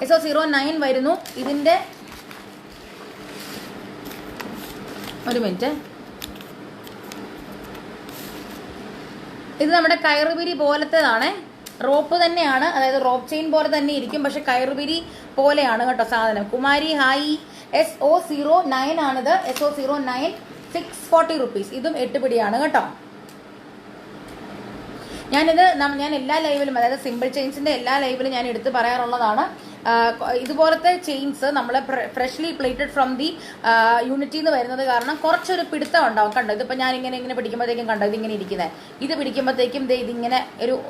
[SPEAKER 1] SO09 വരുന്നു. ഇതിന്റെ ഒരു മിനിറ്റ്. ഇത് നമ്മുടെ കയറുപിരി പോലത്തേതാണ്. റോപ്പ് തന്നെയാണ്, അതായത് റോപ്പ് ചെയിൻ പോലെ തന്നെ ഇരിക്കും, പക്ഷെ കയറുപിരി പോലെയാണ് കേട്ടോ സാധനം. കുമാരി ഹായ്. SO09 ആണിത്. SO09 640 rupees. ഇതും 8 പിടിയാണ് കേട്ടോ. ഞാൻ എല്ലാ ലൈവിലും, അതായത് സിമ്പിൾ ചെയിൻസിന്റെ എല്ലാ ലൈവിലും ഞാൻ എടുത്ത് പറയാറുള്ളതാണ്. ഇതുപോലത്തെ ചെയിൻസ് നമ്മൾ freshly plated from the unity എന്ന് വരുന്നത് കാരണം കുറച്ചൊരു പിടുത്തം ഉണ്ടാവും. കണ്ടോ, ഇതിപ്പോൾ ഞാൻ ഇങ്ങനെ പിടിക്കുമ്പോഴത്തേക്കും കണ്ടോ ഇതിങ്ങനെ ഇരിക്കുന്നത്. ഇത് പിടിക്കുമ്പോഴത്തേക്കും ഇതിങ്ങനെ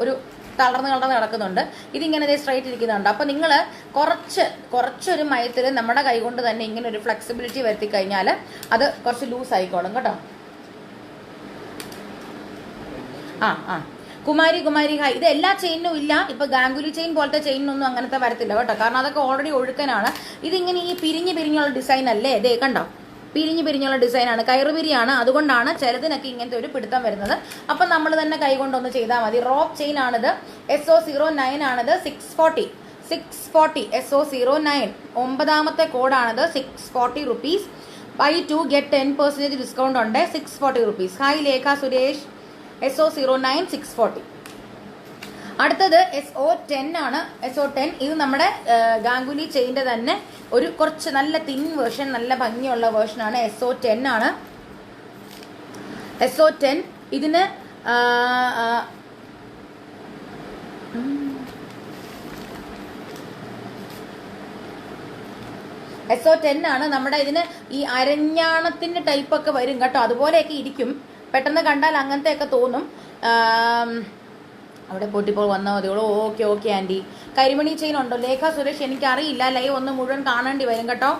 [SPEAKER 1] ഒരു തളർന്ന് കിടക്കുന്നുണ്ട്. ഇതിങ്ങനെ സ്ട്രൈറ്റ് ഇരിക്കുന്നുണ്ട്. അപ്പോൾ നിങ്ങൾ കുറച്ചൊരു മയത്തിൽ നമ്മുടെ കൈകൊണ്ട് തന്നെ ഇങ്ങനെ ഒരു ഫ്ലെക്സിബിലിറ്റി വരുത്തി കഴിഞ്ഞാൽ അത് കുറച്ച് ലൂസ് ആയിക്കോളും കേട്ടോ. കുമാരി ഹായ്. ഇത് എല്ലാ ചെയിനും ഇല്ല. ഇപ്പൊ ഗാംഗുലി ചെയിൻ പോലത്തെ ചെയിനൊന്നും അങ്ങനത്തെ വരത്തില്ല കേട്ടോ. കാരണം അതൊക്കെ ഓൾറെഡി ഒഴുക്കനാണ്. ഇതിങ്ങനെ ഈ പിരിഞ്ഞുള്ള ഡിസൈൻ അല്ലേ. ഇതേ കണ്ടോ, പിരിഞ്ഞുള്ള ഡിസൈനാണ്, കയറുപിരിയാണ്. അതുകൊണ്ടാണ് ചിലതിനൊക്കെ ഇങ്ങനത്തെ ഒരു പിടുത്തം വരുന്നത്. അപ്പം നമ്മൾ തന്നെ കൈകൊണ്ടൊന്ന് ചെയ്താൽ മതി. റോപ്പ് ചെയിൻ ആണിത്. SO09 ആണിത്. 640. SO09 9ാമത്തെ കോഡാണിത്. 640 rupees. ബൈ 2 ഗെറ്റ് 10% ഡിസ്കൗണ്ട് ഉണ്ട്. 640 rupees. Hi Lekha Suresh. SO09 640. അടുത്തത് SO10 ആണ്. SO10 ഇത് നമ്മുടെ ഗാംഗുലി ചെയിൻ്റെ തന്നെ ഒരു കുറച്ച് നല്ല തിൻ വേർഷൻ, നല്ല ഭംഗിയുള്ള വേർഷനാണ്. SO10 ആണ്. SO10 ഇതിന് SO10 ആണ്. നമ്മുടെ ഇതിന് ഈ അരഞ്ഞാണത്തിന്റെ ടൈപ്പൊക്കെ വരും കേട്ടോ, അതുപോലെയൊക്കെ ഇരിക്കും. പെട്ടെന്ന് കണ്ടാൽ അങ്ങനത്തെയൊക്കെ തോന്നും. അവിടെ പൊട്ടിപ്പോൾ വന്നാൽ മതിയോളൂ. Okay aunty. കരിമണി ചെയിൻ ഉണ്ടോ ലേഖ സുരേഷ്? എനിക്കറിയില്ല, ലൈവ് ഒന്ന് മുഴുവൻ കാണേണ്ടി വരും കേട്ടോ.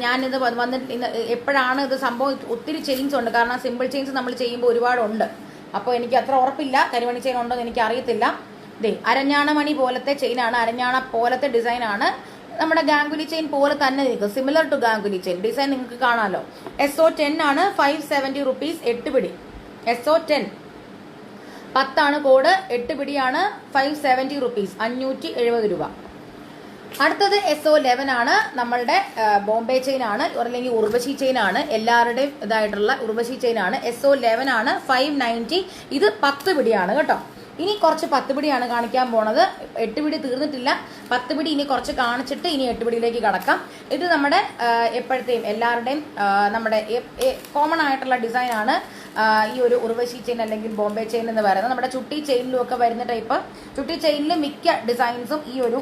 [SPEAKER 1] ഞാനിത് വന്നിട്ട് എപ്പോഴാണ് ഇത് സംഭവം, ഒത്തിരി ചെയിൻസ് ഉണ്ട്. കാരണം സിമ്പിൾ ചെയിൻസ് നമ്മൾ ചെയ്യുമ്പോൾ ഒരുപാടുണ്ട്. അപ്പോൾ എനിക്ക് അത്ര ഉറപ്പില്ല കരിമണി ചെയിൻ ഉണ്ടോ എന്ന് എനിക്ക് അറിയത്തില്ല. അരഞ്ഞാണമണി പോലത്തെ ചെയിനാണ്, അരഞ്ഞാണ പോലത്തെ ഡിസൈനാണ്. നമ്മുടെ ഗാംഗുലി ചെയിൻ പോലെ തന്നെ നിൽക്കും, similar to Ganguly chain design നിങ്ങൾക്ക് കാണാമല്ലോ. SO10 ആണ്. 570 rupees 8 പിടി. SO10 10 code, 8 പിടിയാണ്. 570 rupees 570 രൂപ. അടുത്തത് SO11 ആണ്. നമ്മളുടെ ബോംബെ ചെയിൻ ആണ്, അല്ലെങ്കിൽ ഉർവശി ചെയിൻ ആണ്. എല്ലാവരുടെയും ഇതായിട്ടുള്ള ഉർവശി ചെയിൻ ആണ്. SO11 ആണ്. 590. ഇത് 10 പിടിയാണ് കേട്ടോ. ഇനി കുറച്ച് 10 പിടിയാണ് കാണിക്കാൻ പോണത്. 8 പിടി തീർന്നിട്ടില്ല. 10 പിടി ഇനി കുറച്ച് കാണിച്ചിട്ട് ഇനി 8 പിടിയിലേക്ക് കടക്കാം. ഇത് നമ്മുടെ എപ്പോഴത്തെയും എല്ലാവരുടെയും നമ്മുടെ കോമൺ ആയിട്ടുള്ള ഡിസൈനാണ് ഈ ഒരു ഉർവശി ചെയിൻ അല്ലെങ്കിൽ ബോംബെ ചെയിൻ എന്ന് പറയുന്നത്. നമ്മുടെ ചുട്ടി ചെയിനിലും ഒക്കെ വരുന്ന ടൈപ്പ്. ചുട്ടി ചെയിനിൽ മിക്ക ഡിസൈൻസും ഈ ഒരു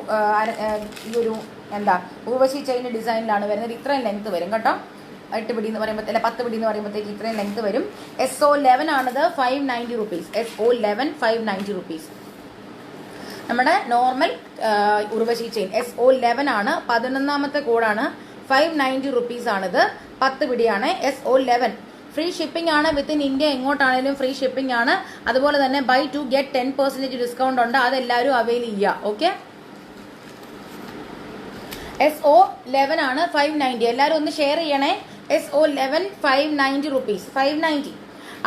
[SPEAKER 1] ഉർവശി ചെയിൻ ഡിസൈനിലാണ് വരുന്നത്. ഇത്രയും ലെങ്ത് വരും കേട്ടോ. 8 പിടി എന്ന് പറയുമ്പോൾ, അല്ല 10 പിടി എന്ന് പറയുമ്പോഴത്തേക്ക് ഇത്രയും ലെങ്ത് വരും. SO11 ആണിത്. 590 rupees. SO11 590 rupees. നമ്മുടെ നോർമൽ ഉർവശി ചെയിൻ SO11 ആണ്. 11ാമത്തെ കോഡാണ്. 590 rupees ആണിത്. 10 പിടിയാണ്. SO11 ഫ്രീ ഷിപ്പിംഗ് ആണ്. വിത്തിൻ ഇന്ത്യ എങ്ങോട്ടാണേലും ഫ്രീ ഷിപ്പിംഗ് ആണ്. അതുപോലെ തന്നെ ബൈ 2 get 10% ഡിസ്കൗണ്ട് ഉണ്ട്. അതെല്ലാവരും അവൈൽ ചെയ്യുക. ഓക്കെ. SO11 ആണ്. 590. എല്ലാവരും ഒന്ന് ഷെയർ ചെയ്യണേ. SO11 590 rupees. 590.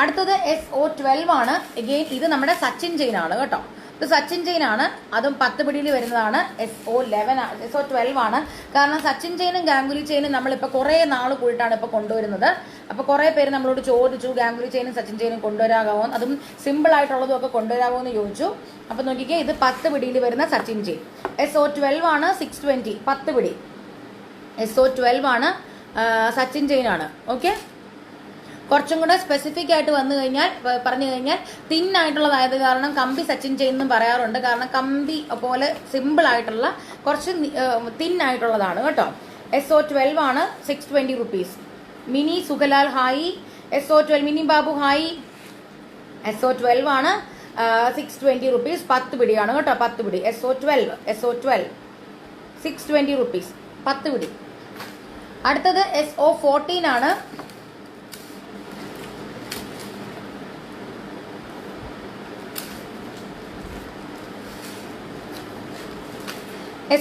[SPEAKER 1] അടുത്തത് SO12 ആണ്. എഗെയിൻ ഇത് നമ്മുടെ സച്ചിൻ ചെയിൻ ആണ് കേട്ടോ. ഇത് സച്ചിൻ ചെയിൻ ആണ്. അതും 10 പിടിയിൽ വരുന്നതാണ്. SO12 ആണ്. കാരണം സച്ചിൻ ചെയിനും ഗാംഗുലി ചെയിനും നമ്മളിപ്പോൾ കുറേ നാൾ കൂടിയിട്ടാണ് ഇപ്പോൾ കൊണ്ടുവരുന്നത്. അപ്പോൾ കുറേ പേര് നമ്മളോട് ചോദിച്ചു ഗാംഗുലി ചെയിനും സച്ചിൻ ചെയിനും കൊണ്ടുവരാകാമോ, അതും സിമ്പിൾ ആയിട്ടുള്ളതും ഒക്കെ കൊണ്ടുവരാമോ എന്ന് ചോദിച്ചു. അപ്പോൾ നോക്കിക്കേ, ഇത് 10 പിടിയിൽ വരുന്ന സച്ചിൻ ചെയിൻ. SO12 ആണ്. 620. 10 പിടി. SO12 ആണ്. സച്ചിൻ ചെയിൻ ആണ്. ഓക്കെ. കുറച്ചും കൂടെ സ്പെസിഫിക് ആയിട്ട് പറഞ്ഞു കഴിഞ്ഞാൽ തിൻ ആയിട്ടുള്ളതായത് കാരണം കമ്പി സച്ചിൻ ചെയിൻ എന്നും പറയാറുണ്ട്. കാരണം കമ്പി പോലെ സിമ്പിൾ ആയിട്ടുള്ള കുറച്ച് തിൻ ആയിട്ടുള്ളതാണ് കേട്ടോ. SO12 ആണ്. 620 rupees. Mini Sukhalal hi. SO12 mini Babu hi. SO12 ആണ്. 620 rupees. 10 പിടിയാണ് കേട്ടോ. 10 പിടി. SO12 620 rupees. 10 പിടി. അടുത്തത് SO14 ആണ്.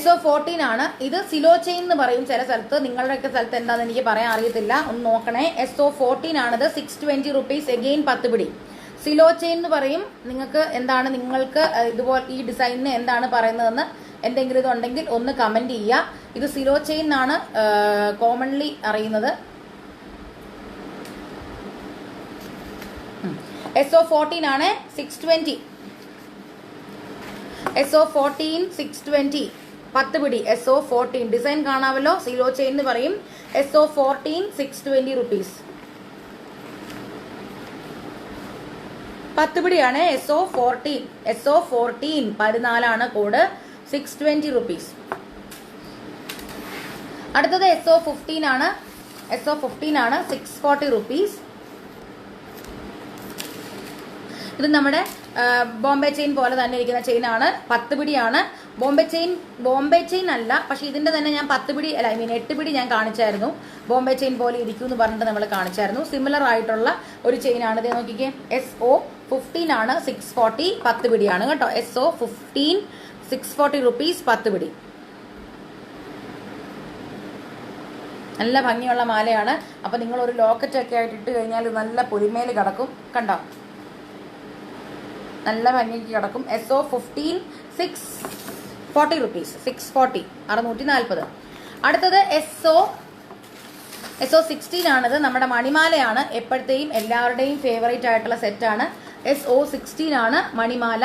[SPEAKER 1] SO14 ആണ്. ഇത് സിലോ ചെയിൻ എന്ന് പറയും ചില സ്ഥലത്ത്. നിങ്ങളുടെയൊക്കെ സ്ഥലത്ത് എന്താണെന്ന് എനിക്ക് പറയാൻ അറിയത്തില്ല, ഒന്ന് നോക്കണേ. SO14 ആണിത്. 620 rupees. എഗെയിൻ 10 പിടി. സിലോ ചെയിൻ എന്ന് പറയും. നിങ്ങൾക്ക് ഇതുപോലെ ഈ ഡിസൈനിന് എന്താണ് പറയുന്നതെന്ന് എന്തെങ്കിലും ഇതുണ്ടെങ്കിൽ ഒന്ന് കമന്റ് ചെയ്യുക. ഇത് സിലോ ചെയിൻ ആണ് കോമൺലി അറിയുന്നത്. SO14 ആണ്. 620. SO14 620. 10 പിടി. SO14 ഡിസൈൻ കാണാമല്ലോ. സിലോ ചെയിൻ എന്ന് പറയും. SO14 620 rupees. 10 പിടിയാണ്. SO14 14 code. 620 rupees. അടുത്തത് SO15 ആണ്. SO15 ആണ്. 640 rupees. ഇത് നമ്മുടെ ബോംബെ ചെയിൻ പോലെ തന്നെ ഇരിക്കുന്ന ചെയിനാണ്. 10 പിടിയാണ്. ബോംബെ ചെയിൻ അല്ല, പക്ഷെ ഇതിന്റെ തന്നെ ഞാൻ 10 പിടി 8 പിടി ഞാൻ കാണിച്ചായിരുന്നു. ബോംബെ ചെയിൻ പോലെ ഇരിക്കും എന്ന് പറഞ്ഞിട്ട് നമ്മൾ കാണിച്ചായിരുന്നു. സിമിലർ ആയിട്ടുള്ള ഒരു ചെയിനാണ്. ഇത് നോക്കിക്കേ. SO15 ആണ്. 640. 10 പിടിയാണ് കേട്ടോ. SO15 640 rupees. 10 പിടി. നല്ല ഭംഗിയുള്ള മാലയാണ്. അപ്പൊ നിങ്ങൾ ഒരു ലോക്കറ്റ് ഒക്കെ ആയിട്ട് ഇട്ട് കഴിഞ്ഞാൽ നല്ല പൊലിമേൽ കിടക്കും. കണ്ടോ, നല്ല ഭംഗിക്ക് കിടക്കും. SO15 640 rupees. 640 640. അടുത്തത് SO16 ആണിത്. നമ്മുടെ മണിമാലയാണ്. എപ്പോഴത്തെയും എല്ലാവരുടെയും ഫേവറേറ്റ് ആയിട്ടുള്ള സെറ്റാണ്. SO16 ആണ് മണിമാല.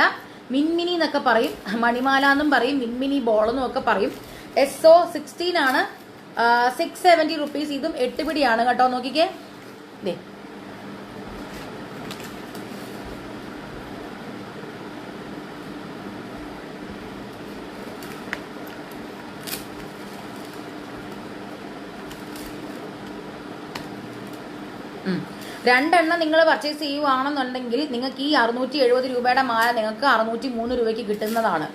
[SPEAKER 1] മിൻമിനി എന്നൊക്കെ പറയും, മണിമാല എന്നും പറയും, മിൻമിനി ബോൾ എന്നും ഒക്കെ പറയും. SO16 ആണ്, 670 റുപ്പീസ്. ഇതും 8 പിടിയാണ് കേട്ടോ. നോക്കിക്കേ, ദേ രണ്ടെണ്ണം നിങ്ങൾ പർച്ചേസ് ചെയ്യുവാണെന്നുണ്ടെങ്കിൽ നിങ്ങൾക്ക് ഈ 670 രൂപയുടെ മാല നിങ്ങൾക്ക് 603 രൂപയ്ക്ക് കിട്ടുന്നതാണ്.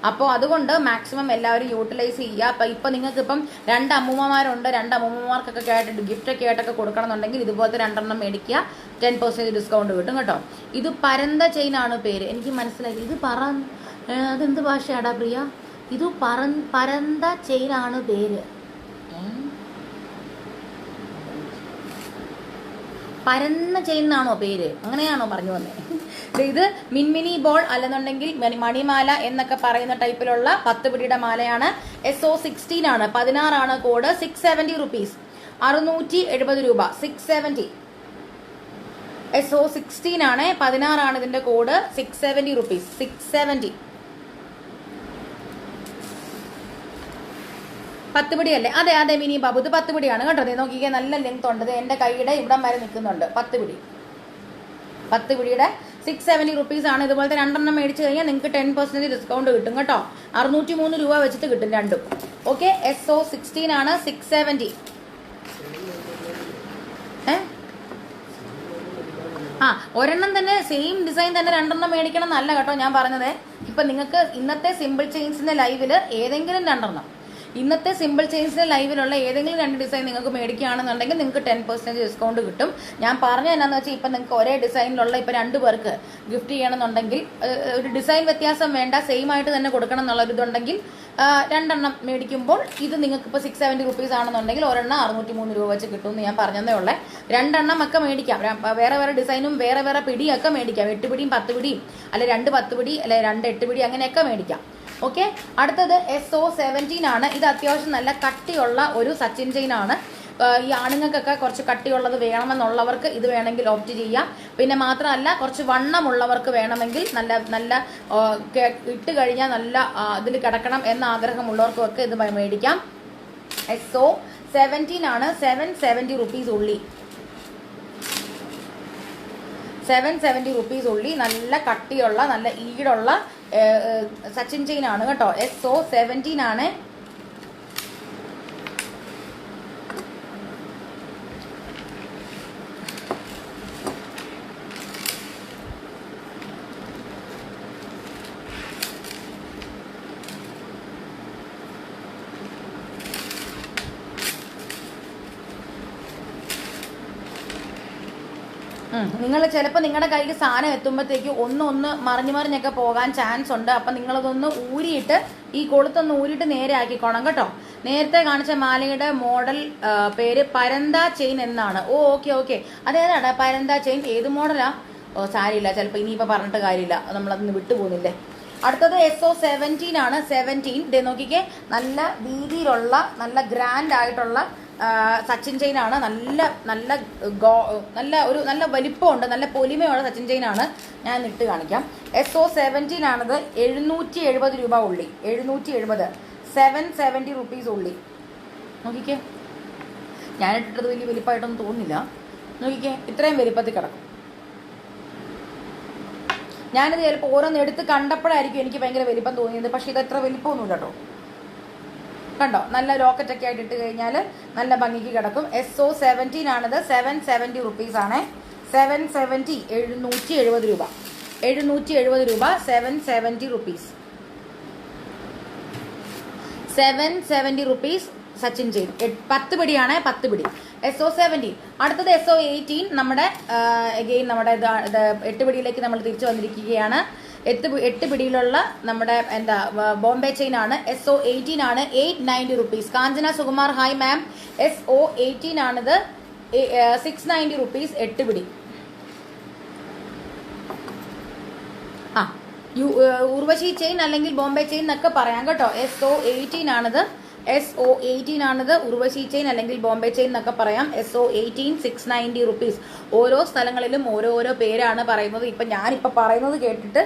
[SPEAKER 1] അപ്പോൾ അതുകൊണ്ട് മാക്സിമം എല്ലാവരും യൂട്ടിലൈസ് ചെയ്യുക. അപ്പം ഇപ്പം നിങ്ങൾക്ക് ഇപ്പം 2 അമ്മൂമ്മമാരുണ്ട്, 2 അമ്മൂമ്മമാർക്കൊക്കെ ആയിട്ട് ഗിഫ്റ്റൊക്കെ ആയിട്ടൊക്കെ കൊടുക്കണമെന്നുണ്ടെങ്കിൽ ഇതുപോലത്തെ 2 എണ്ണം മേടിക്കുക, 10% ഡിസ്കൗണ്ട് കിട്ടും കേട്ടോ. ഇത് പരന്ത ചെയിനാണ് പേര്, എനിക്ക് മനസ്സിലായി. ഇത് അതെന്ത് ഭാഷയാടാ പ്രിയ? ഇത് പരന്ത ചെയിനാണ് പേര്. പരന്ന ചെയിൻ എന്നാണോ പേര്? അങ്ങനെയാണോ പറഞ്ഞു വന്നത്? ഇത് മിൻമിനി ബോൾ അല്ലെന്നുണ്ടെങ്കിൽ മണിമാല എന്നൊക്കെ പറയുന്ന ടൈപ്പിലുള്ള 10 പിടിയുടെ മാലയാണ്. SO16 ആണ്, 16 ആണ് കോഡ്. 670 റുപ്പീസ്, 670 രൂപ, 670. SO16 ആണ്, 16 ആണ് ഇതിന്റെ കോഡ്. 670 റുപ്പീസ്, 670. 10 പിടിയല്ലേ? അതെ അതെ മിനി ബാബു, ഇത് 10 പിടിയാണ് കേട്ടോ. നോക്കിക്കേ, നല്ല ലെങ്ത് ഉണ്ട്. എന്റെ കൈയുടെ ഇവിടം വരെ നിൽക്കുന്നുണ്ട്. 10 പിടി, 10 പിടിയുടെ 670 റുപ്പീസ് ആണ്. ഇതുപോലത്തെ 2 എണ്ണം മേടിച്ചു കഴിഞ്ഞാൽ നിങ്ങൾക്ക് 10% ഡിസ്കൗണ്ട് കിട്ടും കേട്ടോ. 603 രൂപ വെച്ചിട്ട് കിട്ടും രണ്ടും. ഓക്കെ, SO16 ആണ്, 670. ഒരെണ്ണം തന്നെ സെയിം ഡിസൈൻ തന്നെ 2 എണ്ണം മേടിക്കണം എന്നല്ല കേട്ടോ ഞാൻ പറഞ്ഞത്. ഇപ്പൊ നിങ്ങൾക്ക് ഇന്നത്തെ സിമ്പിൾ ചെയിൻസിന്റെ ലൈവില് ഏതെങ്കിലും 2 എണ്ണം, ഇന്നത്തെ സിമ്പിൾ ചെയിൻസിന്റെ ലൈവിലുള്ള ഏതെങ്കിലും 2 ഡിസൈൻ നിങ്ങൾക്ക് മേടിക്കുകയാണെന്നുണ്ടെങ്കിൽ നിങ്ങൾക്ക് 10% ഡിസ്കൗണ്ട് കിട്ടും. ഞാൻ പറഞ്ഞ എന്നാന്ന് വെച്ചാൽ ഇപ്പം നിങ്ങൾക്ക് ഒരേ ഡിസൈനിലുള്ള ഇപ്പം 2 പേർക്ക് ഗിഫ്റ്റ് ചെയ്യണമെന്നുണ്ടെങ്കിൽ ഒരു ഡിസൈൻ വ്യത്യാസം വേണ്ട, സെയിം ആയിട്ട് തന്നെ കൊടുക്കണം എന്നുള്ളൊരിതുണ്ടെങ്കിൽ 2 എണ്ണം മേടിക്കുമ്പോൾ ഇത് നിങ്ങൾക്ക് ഇപ്പോൾ 670 റുപ്പീസ് ആണെന്നുണ്ടെങ്കിൽ ഒരെണ്ണം 603 രൂപ വെച്ച് കിട്ടുമെന്ന് ഞാൻ പറഞ്ഞതേ ഉള്ളേ. 2 എണ്ണം ഒക്കെ മേടിക്കാം, വേറെ വേറെ ഡിസൈനും വേറെ വേറെ പിടിയൊക്കെ മേടിക്കാം. 8 പിടിയും 10 പിടിയും, അല്ലെ 2 10 പിടി, അല്ലെ 2 8 പിടി, അങ്ങനെയൊക്കെ മേടിക്കാം. ഓക്കെ, അടുത്തത് SO17 ആണ്. ഇത് അത്യാവശ്യം നല്ല കട്ടിയുള്ള ഒരു സച്ചിൻ ചെയിൻ ആണ്. ഈ ആണുങ്ങൾക്കൊക്കെ കുറച്ച് കട്ടിയുള്ളത് വേണമെന്നുള്ളവർക്ക് ഇത് വേണമെങ്കിൽ ഓപ്റ്റ് ചെയ്യാം. പിന്നെ മാത്രമല്ല കുറച്ച് വണ്ണമുള്ളവർക്ക് വേണമെങ്കിൽ നല്ല നല്ല ഇട്ട് കഴിഞ്ഞാൽ നല്ല ഇതിൽ കിടക്കണം എന്ന ആഗ്രഹമുള്ളവർക്കൊക്കെ ഇത് മേടിക്കാം. SO17 ആണ്, 770 റുപ്പീസ് ഉള്ളി, 770 റുപ്പീസ് ഉള്ളി. നല്ല കട്ടിയുള്ള നല്ല ഈടുള്ള സച്ചിൻ ചെയിൻ ആണ് കേട്ടോ. SO17 ആണ്. നിങ്ങൾ ചിലപ്പോൾ നിങ്ങളുടെ കയ്യിൽ സാധനം എത്തുമ്പോഴത്തേക്ക് ഒന്ന് മറിഞ്ഞൊക്കെ പോകാൻ ചാൻസ് ഉണ്ട്. അപ്പം നിങ്ങളതൊന്ന് ഊരിയിട്ട് ഈ കൊളുത്തൊന്ന് ഊരിയിട്ട് നേരെ ആക്കിക്കോണം കേട്ടോ. നേരത്തെ കാണിച്ച മാലയുടെ മോഡൽ പേര് പരന്ത ചെയിൻ എന്നാണ്. ഓക്കെ, അതേതാണ് പരന്ത ചെയിൻ? ഏത് മോഡലാ? സാരിയില്ല, ചിലപ്പോൾ ഇനിയിപ്പോൾ പറഞ്ഞിട്ട് കാര്യമില്ല, നമ്മളതൊന്ന് വിട്ടുപോകുന്നില്ലേ. അടുത്തത് SO17 ആണ്, 17. ഇതേ നോക്കിക്കേ, നല്ല രീതിയിലുള്ള നല്ല ഗ്രാൻഡ് ആയിട്ടുള്ള സച്ചിൻ ചെയിൻ ആണ്. നല്ല വലിപ്പമുണ്ട്, നല്ല പൊലിമയുള്ള സച്ചിൻ ചെയിൻ ആണ്. ഞാൻ ഇട്ട് കാണിക്കാം. SO17 ആണിത്. 770 രൂപ ഉള്ളി, 770, 770 റുപ്പീസ് ഉള്ളി. നോക്കിക്കേ, ഞാനിട്ടിട്ടത് വലിയ വലിപ്പമായിട്ടൊന്നും തോന്നുന്നില്ല. നോക്കിക്കേ, ഇത്രയും വലിപ്പത്തിൽ കിടക്കും. ഞാനിത് ചിലപ്പോൾ ഓരോന്ന് എടുത്ത് കണ്ടപ്പോഴായിരിക്കും എനിക്ക് ഭയങ്കര വലിപ്പം തോന്നിയത്. പക്ഷെ ഇത് എത്ര വലിപ്പമൊന്നുമില്ല കേട്ടോ. കണ്ടോ, നല്ല ലോക്കറ്റൊക്കെ ആയിട്ട് ഇട്ട് കഴിഞ്ഞാൽ നല്ല ഭംഗിക്ക് കിടക്കും. SO17 ആണിത്, 770 റുപ്പീസ് ആണ്. 770, 770 രൂപ, 770 രൂപ, 770 റുപ്പീസ്, 770 റുപ്പീസ് സച്ചിൻ ചെയിൻ. 10 പിടിയാണ്, 10 പിടി. SO17. അടുത്തത് SO18. നമ്മുടെ അഗെയിൻ നമ്മുടെ 8 പിടിയിലേക്ക് നമ്മൾ തിരിച്ചു വന്നിരിക്കുകയാണ്. 8 പിടിയിലുള്ള നമ്മുടെ ബോംബെ ചെയിൻ ആണ്. SO18 ആണ്, 890 റുപ്പീസ്. കാഞ്ചന സുകുമാർ, ഹായ് മാം. SO18 ആണിത്, 690 റുപ്പീസ്, 8 പിടി. ഉർവശി ചെയിൻ അല്ലെങ്കിൽ ബോംബെ ചെയിൻ എന്നൊക്കെ പറയാം കേട്ടോ. SO18 ആണിത്, SO18 ആണിത്. ഉർവശി ചെയിൻ അല്ലെങ്കിൽ ബോംബെ ചെയിൻ എന്നൊക്കെ പറയാം. SO18 690 rupees. ഓരോ സ്ഥലങ്ങളിലും ഓരോരോ പേരാണ് പറയുന്നത്. ഇപ്പം ഞാനിപ്പോൾ പറയുന്നത് കേട്ടിട്ട്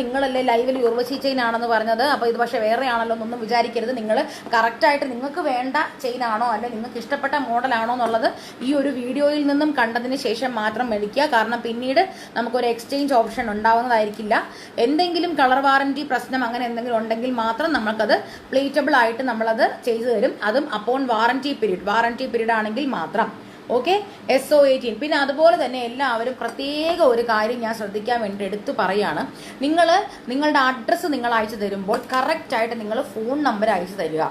[SPEAKER 1] നിങ്ങളല്ലേ ലൈവിൽ ഉർവശി ചെയിൻ ആണെന്ന് പറഞ്ഞത്, അപ്പോൾ ഇത് പക്ഷേ വേറെ ആണല്ലോ എന്നൊന്നും വിചാരിക്കരുത്. നിങ്ങൾ കറക്റ്റായിട്ട് നിങ്ങൾക്ക് വേണ്ട ചെയിൻ ആണോ അല്ലെ നിങ്ങൾക്ക് ഇഷ്ടപ്പെട്ട മോഡലാണോ എന്നുള്ളത് ഈ ഒരു വീഡിയോയിൽ നിന്നും കണ്ടതിന് ശേഷം മാത്രം മേടിക്കുക. കാരണം പിന്നീട് നമുക്കൊരു എക്സ്ചേഞ്ച് ഓപ്ഷൻ ഉണ്ടാവുന്നതായിരിക്കില്ല. എന്തെങ്കിലും കളർ വാറന്റി പ്രശ്നം അങ്ങനെ എന്തെങ്കിലും ഉണ്ടെങ്കിൽ മാത്രം നമുക്കത് പ്ലേറ്റബിൾ ആയിട്ട് നമ്മളത് ചെയ്തു തരും. അതും അപ്പോൺ വാറന്റി പീരീഡ് ആണെങ്കിൽ മാത്രം. Okay, SO18. പിന്നെ അതുപോലെ തന്നെ എല്ലാവരും പ്രത്യേക ഒരു കാര്യം ഞാൻ ശ്രദ്ധിക്കാൻ വേണ്ടി എടുത്തു പറയാണ്. നിങ്ങളുടെ അഡ്രസ്സ് നിങ്ങൾ അയച്ചു തരുമ്പോൾ കറക്റ്റായിട്ട് നിങ്ങൾ ഫോൺ നമ്പർ അയച്ചു തരിക.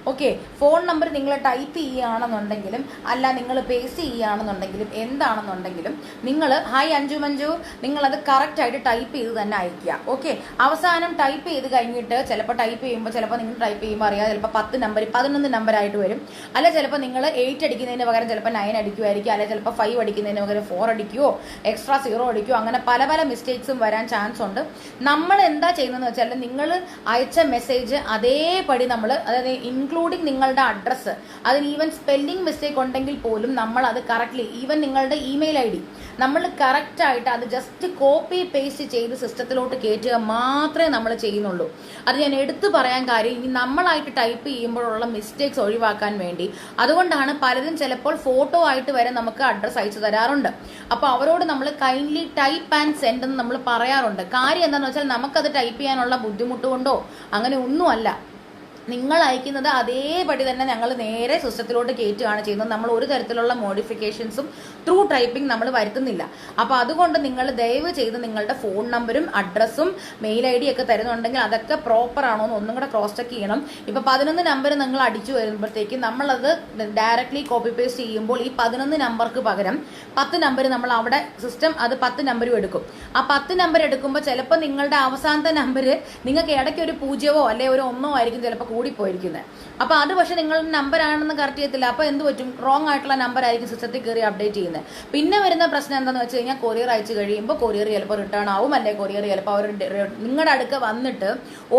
[SPEAKER 1] ഓക്കെ, ഫോൺ നമ്പർ നിങ്ങൾ ടൈപ്പ് ചെയ്യുകയാണെന്നുണ്ടെങ്കിലും അല്ല നിങ്ങൾ പേസ്റ്റ് ചെയ്യുകയാണെന്നുണ്ടെങ്കിലും എന്താണെന്നുണ്ടെങ്കിലും നിങ്ങൾ ഹായ് അഞ്ജു മഞ്ജു നിങ്ങളത് കറക്റ്റായിട്ട് ടൈപ്പ് ചെയ്ത് തന്നെ അയക്കുക. ഓക്കെ, അവസാനം ടൈപ്പ് ചെയ്ത് കഴിഞ്ഞിട്ട് ചിലപ്പോൾ ടൈപ്പ് നിങ്ങൾ ടൈപ്പ് ചെയ്യുമ്പോൾ അറിയാം, ചിലപ്പോൾ 10 നമ്പർ 11 നമ്പറായിട്ട് വരും. അല്ല ചിലപ്പോൾ നിങ്ങൾ 8 അടിക്കുന്നതിന് പകരം ചിലപ്പോൾ 9 അടിക്കുമായിരിക്കും. അല്ലെ ചിലപ്പോൾ 5 അടിക്കുന്നതിന് പകരം 4 അടിക്കുമോ എക്സ്ട്രാ 0 അടിക്കുമോ, അങ്ങനെ പല മിസ്റ്റേക്സും വരാൻ ചാൻസ് ഉണ്ട്. നമ്മൾ എന്താ ചെയ്യുന്നതെന്ന് വെച്ചാൽ നിങ്ങൾ അയച്ച മെസ്സേജ് അതേപടി നമ്മൾ, അതായത് ഇൻക്ലൂഡിങ് നിങ്ങളുടെ അഡ്രസ്സ്, അതിന് ഈവൻ സ്പെല്ലിംഗ് മിസ്റ്റേക്ക് ഉണ്ടെങ്കിൽ പോലും നമ്മൾ അത് കറക്റ്റ്ലി, ഈവൻ നിങ്ങളുടെ ഇമെയിൽ ID നമ്മൾ കറക്റ്റായിട്ട് അത് ജസ്റ്റ് കോപ്പി പേസ്റ്റ് ചെയ്ത് സിസ്റ്റത്തിലോട്ട് കയറ്റുക മാത്രമേ നമ്മൾ ചെയ്യുന്നുള്ളൂ. അത് ഞാൻ എടുത്തു പറയാൻ കാര്യം ഇനി നമ്മളായിട്ട് ടൈപ്പ് ചെയ്യുമ്പോഴുള്ള മിസ്റ്റേക്സ് ഒഴിവാക്കാൻ വേണ്ടി. അതുകൊണ്ടാണ് പലരും ചിലപ്പോൾ ഫോട്ടോ ആയിട്ട് വരെ നമുക്ക് അഡ്രസ്സ് അയച്ചു തരാറുണ്ട്. അപ്പോൾ അവരോട് നമ്മൾ കൈൻഡ്ലി ടൈപ്പ് ആൻഡ് സെൻഡ് എന്ന് നമ്മൾ പറയാറുണ്ട്. കാര്യം എന്താണെന്ന് വെച്ചാൽ നമുക്കത് ടൈപ്പ് ചെയ്യാനുള്ള ബുദ്ധിമുട്ട് കൊണ്ടോ അങ്ങനെ ഒന്നുമല്ല. നിങ്ങൾ അയക്കുന്നത് അതേപടി തന്നെ ഞങ്ങൾ നേരെ സിസ്റ്റത്തിലോട്ട് കയറ്റുകയാണ് ചെയ്യുന്നത്. നമ്മൾ ഒരു തരത്തിലുള്ള മോഡിഫിക്കേഷൻസും ത്രൂ ടൈപ്പിംഗ് നമ്മൾ വരുത്തുന്നില്ല. അപ്പോൾ അതുകൊണ്ട് നിങ്ങൾ ദയവ് ചെയ്ത് നിങ്ങളുടെ ഫോൺ നമ്പറും അഡ്രസ്സും മെയിൽ ID ഒക്കെ തരുന്നുണ്ടെങ്കിൽ അതൊക്കെ പ്രോപ്പർ ആണോ എന്ന് ഒന്നും കൂടെ ക്രോസ് ചെക്ക് ചെയ്യണം. ഇപ്പോൾ 11 നമ്പർ നിങ്ങൾ അടിച്ചു വരുമ്പോഴത്തേക്ക് നമ്മളത് ഡയറക്റ്റ്ലി കോപ്പി പേസ്റ്റ് ചെയ്യുമ്പോൾ ഈ 11 നമ്പർക്ക് പകരം 10 നമ്പർ നമ്മൾ അവിടെ സിസ്റ്റം അത് 10 നമ്പരും എടുക്കും. ആ 10 നമ്പർ എടുക്കുമ്പോൾ ചിലപ്പോൾ നിങ്ങളുടെ അവസാനത്തെ നമ്പർ നിങ്ങൾക്ക് ഇടയ്ക്ക് ഒരു 0 അല്ലെ ഒരു 1 ആയിരിക്കും ചിലപ്പോൾ കൂടിപ്പോയിരിക്കുന്നത്. അപ്പോൾ അത് പക്ഷേ നിങ്ങളുടെ നമ്പർ ആണെന്ന് കറക്റ്റ് ചെയ്യത്തില്ല. അപ്പോൾ എന്ത് പറ്റും, റോങ് ആയിട്ടുള്ള നമ്പർ ആയിരിക്കും സിസ്റ്റത്തിൽ കയറി അപ്ഡേറ്റ് ചെയ്യുന്നത്. പിന്നെ വരുന്ന പ്രശ്നം എന്താണെന്ന് വെച്ച് കഴിഞ്ഞാൽ കൊറിയർ അയച്ചു കഴിയുമ്പോൾ കൊറിയർ ചിലപ്പോൾ റിട്ടേൺ ആവും, അല്ലെങ്കിൽ കൊറിയർ ചിലപ്പോൾ അവർ നിങ്ങളുടെ അടുക്ക വന്നിട്ട്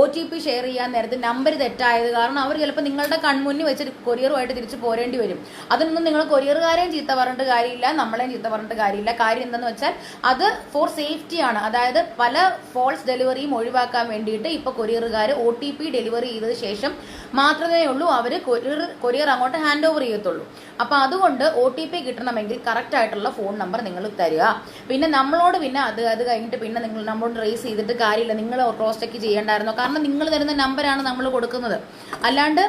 [SPEAKER 1] OTP ഷെയർ ചെയ്യാൻ നേരത്തെ നമ്പർ തെറ്റായത് കാരണം അവർ ചിലപ്പോൾ നിങ്ങളുടെ കൺമുന്നിൽ വെച്ച് കൊറിയറുമായിട്ട് തിരിച്ച് പോരേണ്ടി വരും. അതിനൊന്നും നിങ്ങൾ കൊറിയറുകാരെയും ചീത്ത പറഞ്ഞിട്ട് കാര്യമില്ല, നമ്മളെയും ചീത്ത പറഞ്ഞിട്ട് കാര്യമില്ല. കാര്യം എന്താണെന്ന് വെച്ചാൽ അത് ഫോർ സേഫ്റ്റിയാണ്. അതായത് പല ഫോൾസ് ഡെലിവറിയും ഒഴിവാക്കാൻ വേണ്ടിയിട്ട് ഇപ്പോൾ കൊറിയറുകാർ OTP ഡെലിവറി ചെയ്തത് ശേഷം മാത്രമേ ഉള്ളൂ അവർ കൊറിയർ അങ്ങോട്ട് ഹാൻഡ് ഓവർ ചെയ്യത്തുള്ളൂ. അപ്പോൾ അതുകൊണ്ട് OTP കിട്ടണമെങ്കിൽ കറക്റ്റ് ആയിട്ടുള്ള ഫോൺ നമ്പർ നിങ്ങൾ തരിക. പിന്നെ നമ്മളോട് പിന്നെ അത് കഴിഞ്ഞിട്ട് പിന്നെ നിങ്ങൾ നമ്മളോട് റേസ് ചെയ്തിട്ട് കാര്യമില്ല, നിങ്ങൾ ക്രോസ് ചെക്ക് ചെയ്യേണ്ടായിരുന്നോ. കാരണം നിങ്ങൾ തരുന്ന നമ്പറാണ് നമ്മൾ കൊടുക്കുന്നത്, അല്ലാണ്ട്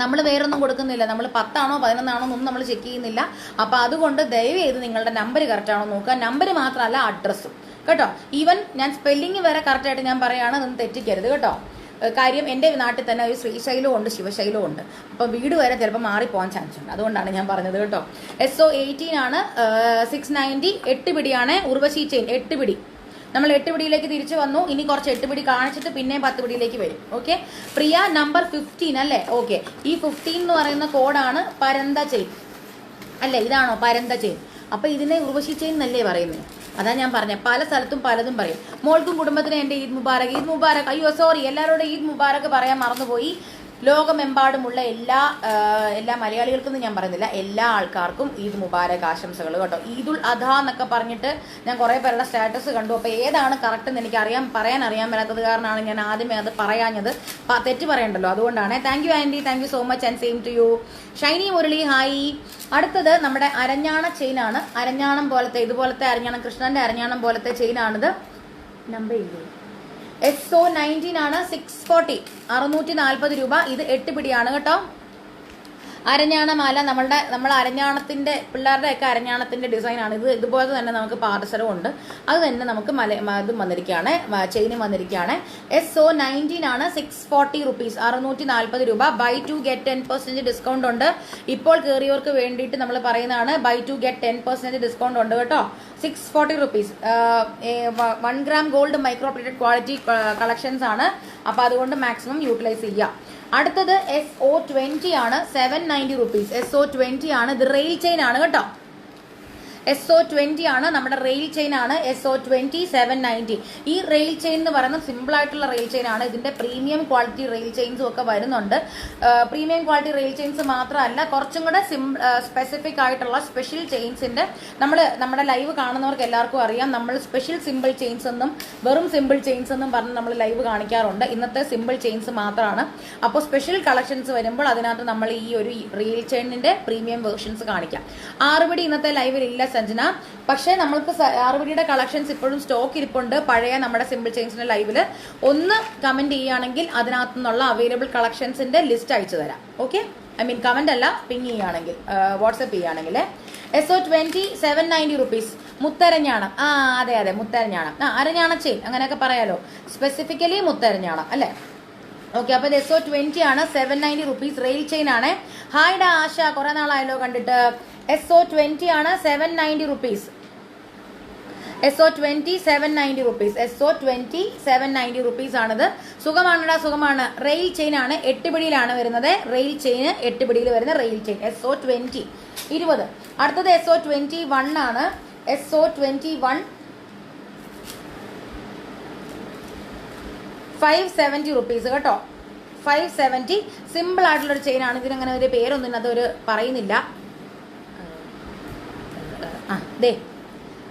[SPEAKER 1] നമ്മൾ വേറൊന്നും കൊടുക്കുന്നില്ല. നമ്മൾ 10 ആണോ 11 ആണോ ഒന്നും നമ്മൾ ചെക്ക് ചെയ്യുന്നില്ല. അപ്പോൾ അതുകൊണ്ട് ദയവ് ചെയ്ത് നിങ്ങളുടെ നമ്പർ കറക്റ്റ് ആണോ നോക്കുക. നമ്പർ മാത്രമല്ല അഡ്രസ്സും കേട്ടോ. ഈവൻ ഞാൻ സ്പെല്ലിങ് വരെ കറക്റ്റായിട്ട് ഞാൻ പറയുകയാണ്, അതൊന്നും തെറ്റിക്കരുത് കേട്ടോ. കാര്യം എൻ്റെ നാട്ടിൽ തന്നെ ഒരു ശ്രീശൈലവും ഉണ്ട് ശിവശൈലവും ഉണ്ട്. അപ്പോൾ വീട് വരെ ചിലപ്പോൾ മാറിപ്പോകാൻ ചാൻസ് ഉണ്ട്. അതുകൊണ്ടാണ് ഞാൻ പറഞ്ഞത് കേട്ടോ. SO18 ആണ് 690. 8 പിടിയാണ് ഉർവശി ചെയിൻ. 8 പിടി നമ്മൾ 8 പിടിയിലേക്ക് തിരിച്ചു വന്നു. ഇനി കുറച്ച് 8 പിടി കാണിച്ചിട്ട് പിന്നെ 10 പിടിയിലേക്ക് വരും. ഓക്കെ, പ്രിയ നമ്പർ 15 അല്ലേ? ഓക്കെ, ഈ 15 എന്ന് പറയുന്ന കോഡാണ് പരന്ത ചെയിൻ അല്ലേ? ഇതാണോ പരന്ത ചെയിൻ? അപ്പോൾ ഇതിനെ ഉർവശി ചെയിൻ എന്നല്ലേ പറയുന്നത്? അതാ ഞാൻ പറഞ്ഞത്, പല സ്ഥലത്തും പലതും പറയും. മോൾക്കും കുടുംബത്തിനും എൻ്റെ ഈദ് മുബാറക്. ഈദ് മുബാറക്. അയ്യോ സോറി, എല്ലാവരോടും ഈദ് മുബാറക് പറയാൻ മറന്നുപോയി. ലോകമെമ്പാടുമുള്ള എല്ലാ മലയാളികൾക്കൊന്നും ഞാൻ പറയുന്നില്ല, എല്ലാ ആൾക്കാർക്കും ഈദ് മുബാരക് ആശംസകൾ കേട്ടോ. ഈദുൽ അധ എന്നൊക്കെ പറഞ്ഞിട്ട് ഞാൻ കുറേ പേരുടെ സ്റ്റാറ്റസ് കണ്ടു. അപ്പോൾ ഏതാണ് കറക്റ്റ് എന്ന് എനിക്ക് പറയാൻ മേലാത്തത് കാരണമാണ് ഞാൻ ആദ്യമേ അത് പറയാഞ്ഞത്. തെറ്റ് പറയണ്ടല്ലോ, അതുകൊണ്ടാണ്. Thank you aunty, thank you so much and same to you. Shiny Murali hi. അടുത്തത് നമ്മുടെ അരഞ്ഞാണ ചെയിനാണ്. അരഞ്ഞാണം പോലത്തെ ഇതുപോലത്തെ അരഞ്ഞാണം, കൃഷ്ണന്റെ അരഞ്ഞാണം പോലത്തെ ചെയിനാണിത്. നമ്പർ ഇല്ലേ? SO19 ആണ്. 640 640 രൂപ. ഇത് 8 പിടിയാണ് കേട്ടോ. അരഞ്ഞാണമാല നമ്മൾ അരഞ്ഞാണത്തിന്റെ പിള്ളേരുടെ ഒക്കെ അരഞ്ഞാണത്തിന്റെ ഡിസൈനാണ് ഇത്. ഇതുപോലെ തന്നെ നമുക്ക് പാദസരവും ഉണ്ട്. അത് തന്നെ നമുക്ക് ഇതും വന്നിരിക്കുകയാണ്, ചെയിനും വന്നിരിക്കുകയാണ്. SO19 ആണ്. 640 റുപ്പീസ് 640 രൂപ. ബൈ 2 get 10% ഡിസ്കൗണ്ട് ഉണ്ട്. ഇപ്പോൾ കയറിയവർക്ക് വേണ്ടിയിട്ട് നമ്മൾ പറയുന്നതാണ്, ബൈ 2 get 10% ഡിസ്കൗണ്ട് ഉണ്ട് കേട്ടോ. 640 rupees. 1 gram gold micro plated quality collections ആണ്. അപ്പോൾ അതുകൊണ്ട് മാക്സിമം യൂട്ടിലൈസ് ചെയ്യുക. അടുത്തത് SO20 ആണ്. 790 റുപ്പീസ്. SO20 ആണ്. ഇത് റെയിൽ ചെയിൻ ആണ് കേട്ടോ. SO20 ആണ്, നമ്മുടെ റെയിൽ ചെയിൻ ആണ് SO20 790. ഈ റെയിൽ ചെയിൻ എന്ന് പറയുന്നത് സിമ്പിൾ ആയിട്ടുള്ള റെയിൽ ചെയിൻ ആണ്. ഇതിന്റെ പ്രീമിയം ക്വാളിറ്റി റെയിൽ ചെയിൻസും ഒക്കെ വരുന്നുണ്ട്. പ്രീമിയം ക്വാളിറ്റി റെയിൽ ചെയിൻസ് മാത്രമല്ല, കുറച്ചും കൂടെ സ്പെസിഫിക് ആയിട്ടുള്ള സ്പെഷ്യൽ ചെയിൻസിന്റെ നമ്മുടെ ലൈവ് കാണുന്നവർക്ക് എല്ലാവർക്കും അറിയാം, നമ്മൾ സ്പെഷ്യൽ സിമ്പിൾ ചെയിൻസ് എന്നും വെറും സിമ്പിൾ ചെയിൻസ് എന്നും പറഞ്ഞ് നമ്മൾ ലൈവ് കാണിക്കാറുണ്ട്. ഇന്നത്തെ സിമ്പിൾ ചെയിൻസ് മാത്രമാണ്. അപ്പോൾ സ്പെഷ്യൽ കളക്ഷൻസ് വരുമ്പോൾ അതിനകത്ത് നമ്മൾ ഈ ഒരു റെയിൽ ചെയിനിന്റെ പ്രീമിയം വേർഷൻസ് കാണിക്കാം. 6 പിടി ഇന്നത്തെ ലൈവിൽ ഇല്ല സഞ്ജന, പക്ഷേ നമ്മൾക്ക് 6 പിടിയുടെ കളക്ഷൻസ് ഇപ്പോഴും സ്റ്റോക്ക് ഇരിപ്പുണ്ട്. പഴയ നമ്മുടെ സിമ്പിൾ ചെയിൻസിന്റെ ലൈവിൽ ഒന്ന് കമന്റ് ചെയ്യുകയാണെങ്കിൽ അതിനകത്തു നിന്നുള്ള അവൈലബിൾ കളക്ഷൻസിന്റെ ലിസ്റ്റ് അയച്ചു തരാം. ഓക്കെ, ഐ മീൻ കമന്റ് അല്ല, പിങ് ചെയ്യുകയാണെങ്കിൽ, വാട്സപ്പ് ചെയ്യുകയാണെങ്കിൽ. SO20 790 rupees. മുത്തരഞ്ഞാണം. അതെ മുത്തരഞ്ഞാണം. അരഞ്ഞാണ ചെയിൻ അങ്ങനെയൊക്കെ പറയാലോ, സ്പെസിഫിക്കലി മുത്തരഞ്ഞാണം അല്ലേ. ഓക്കെ, അപ്പൊ ഇത് SO20 ആണ്, 790 rupees. റെയിൽ ചെയിൻ ആണ്. ഹായ്ഡാ ആശ, കുറെ നാളായല്ലോ കണ്ടിട്ട്. SO20 ആണ്, 790 rupees. SO20 790 rupees. SO20 790 rupees ആണിത്. സുഖമാണടാ, സുഖമാണ്. റെയിൽ ചെയിൻ ആണ്, 8 പിടിയിലാണ് വരുന്നത്. റെയിൽ ചെയിൻ 8 പിടിയിൽ വരുന്ന റെയിൽ ചെയിൻ SO20 20. അടുത്തത് SO21 ആണ്. SO21 570 rupees കേട്ടോ. 570. സിമ്പിൾ ആയിട്ടുള്ളൊരു ചെയിൻ ആണ്. ഇതിനങ്ങനെ ഒരു പേരൊന്നും ഇതിനകത്ത് പറയുന്നില്ല. ദേ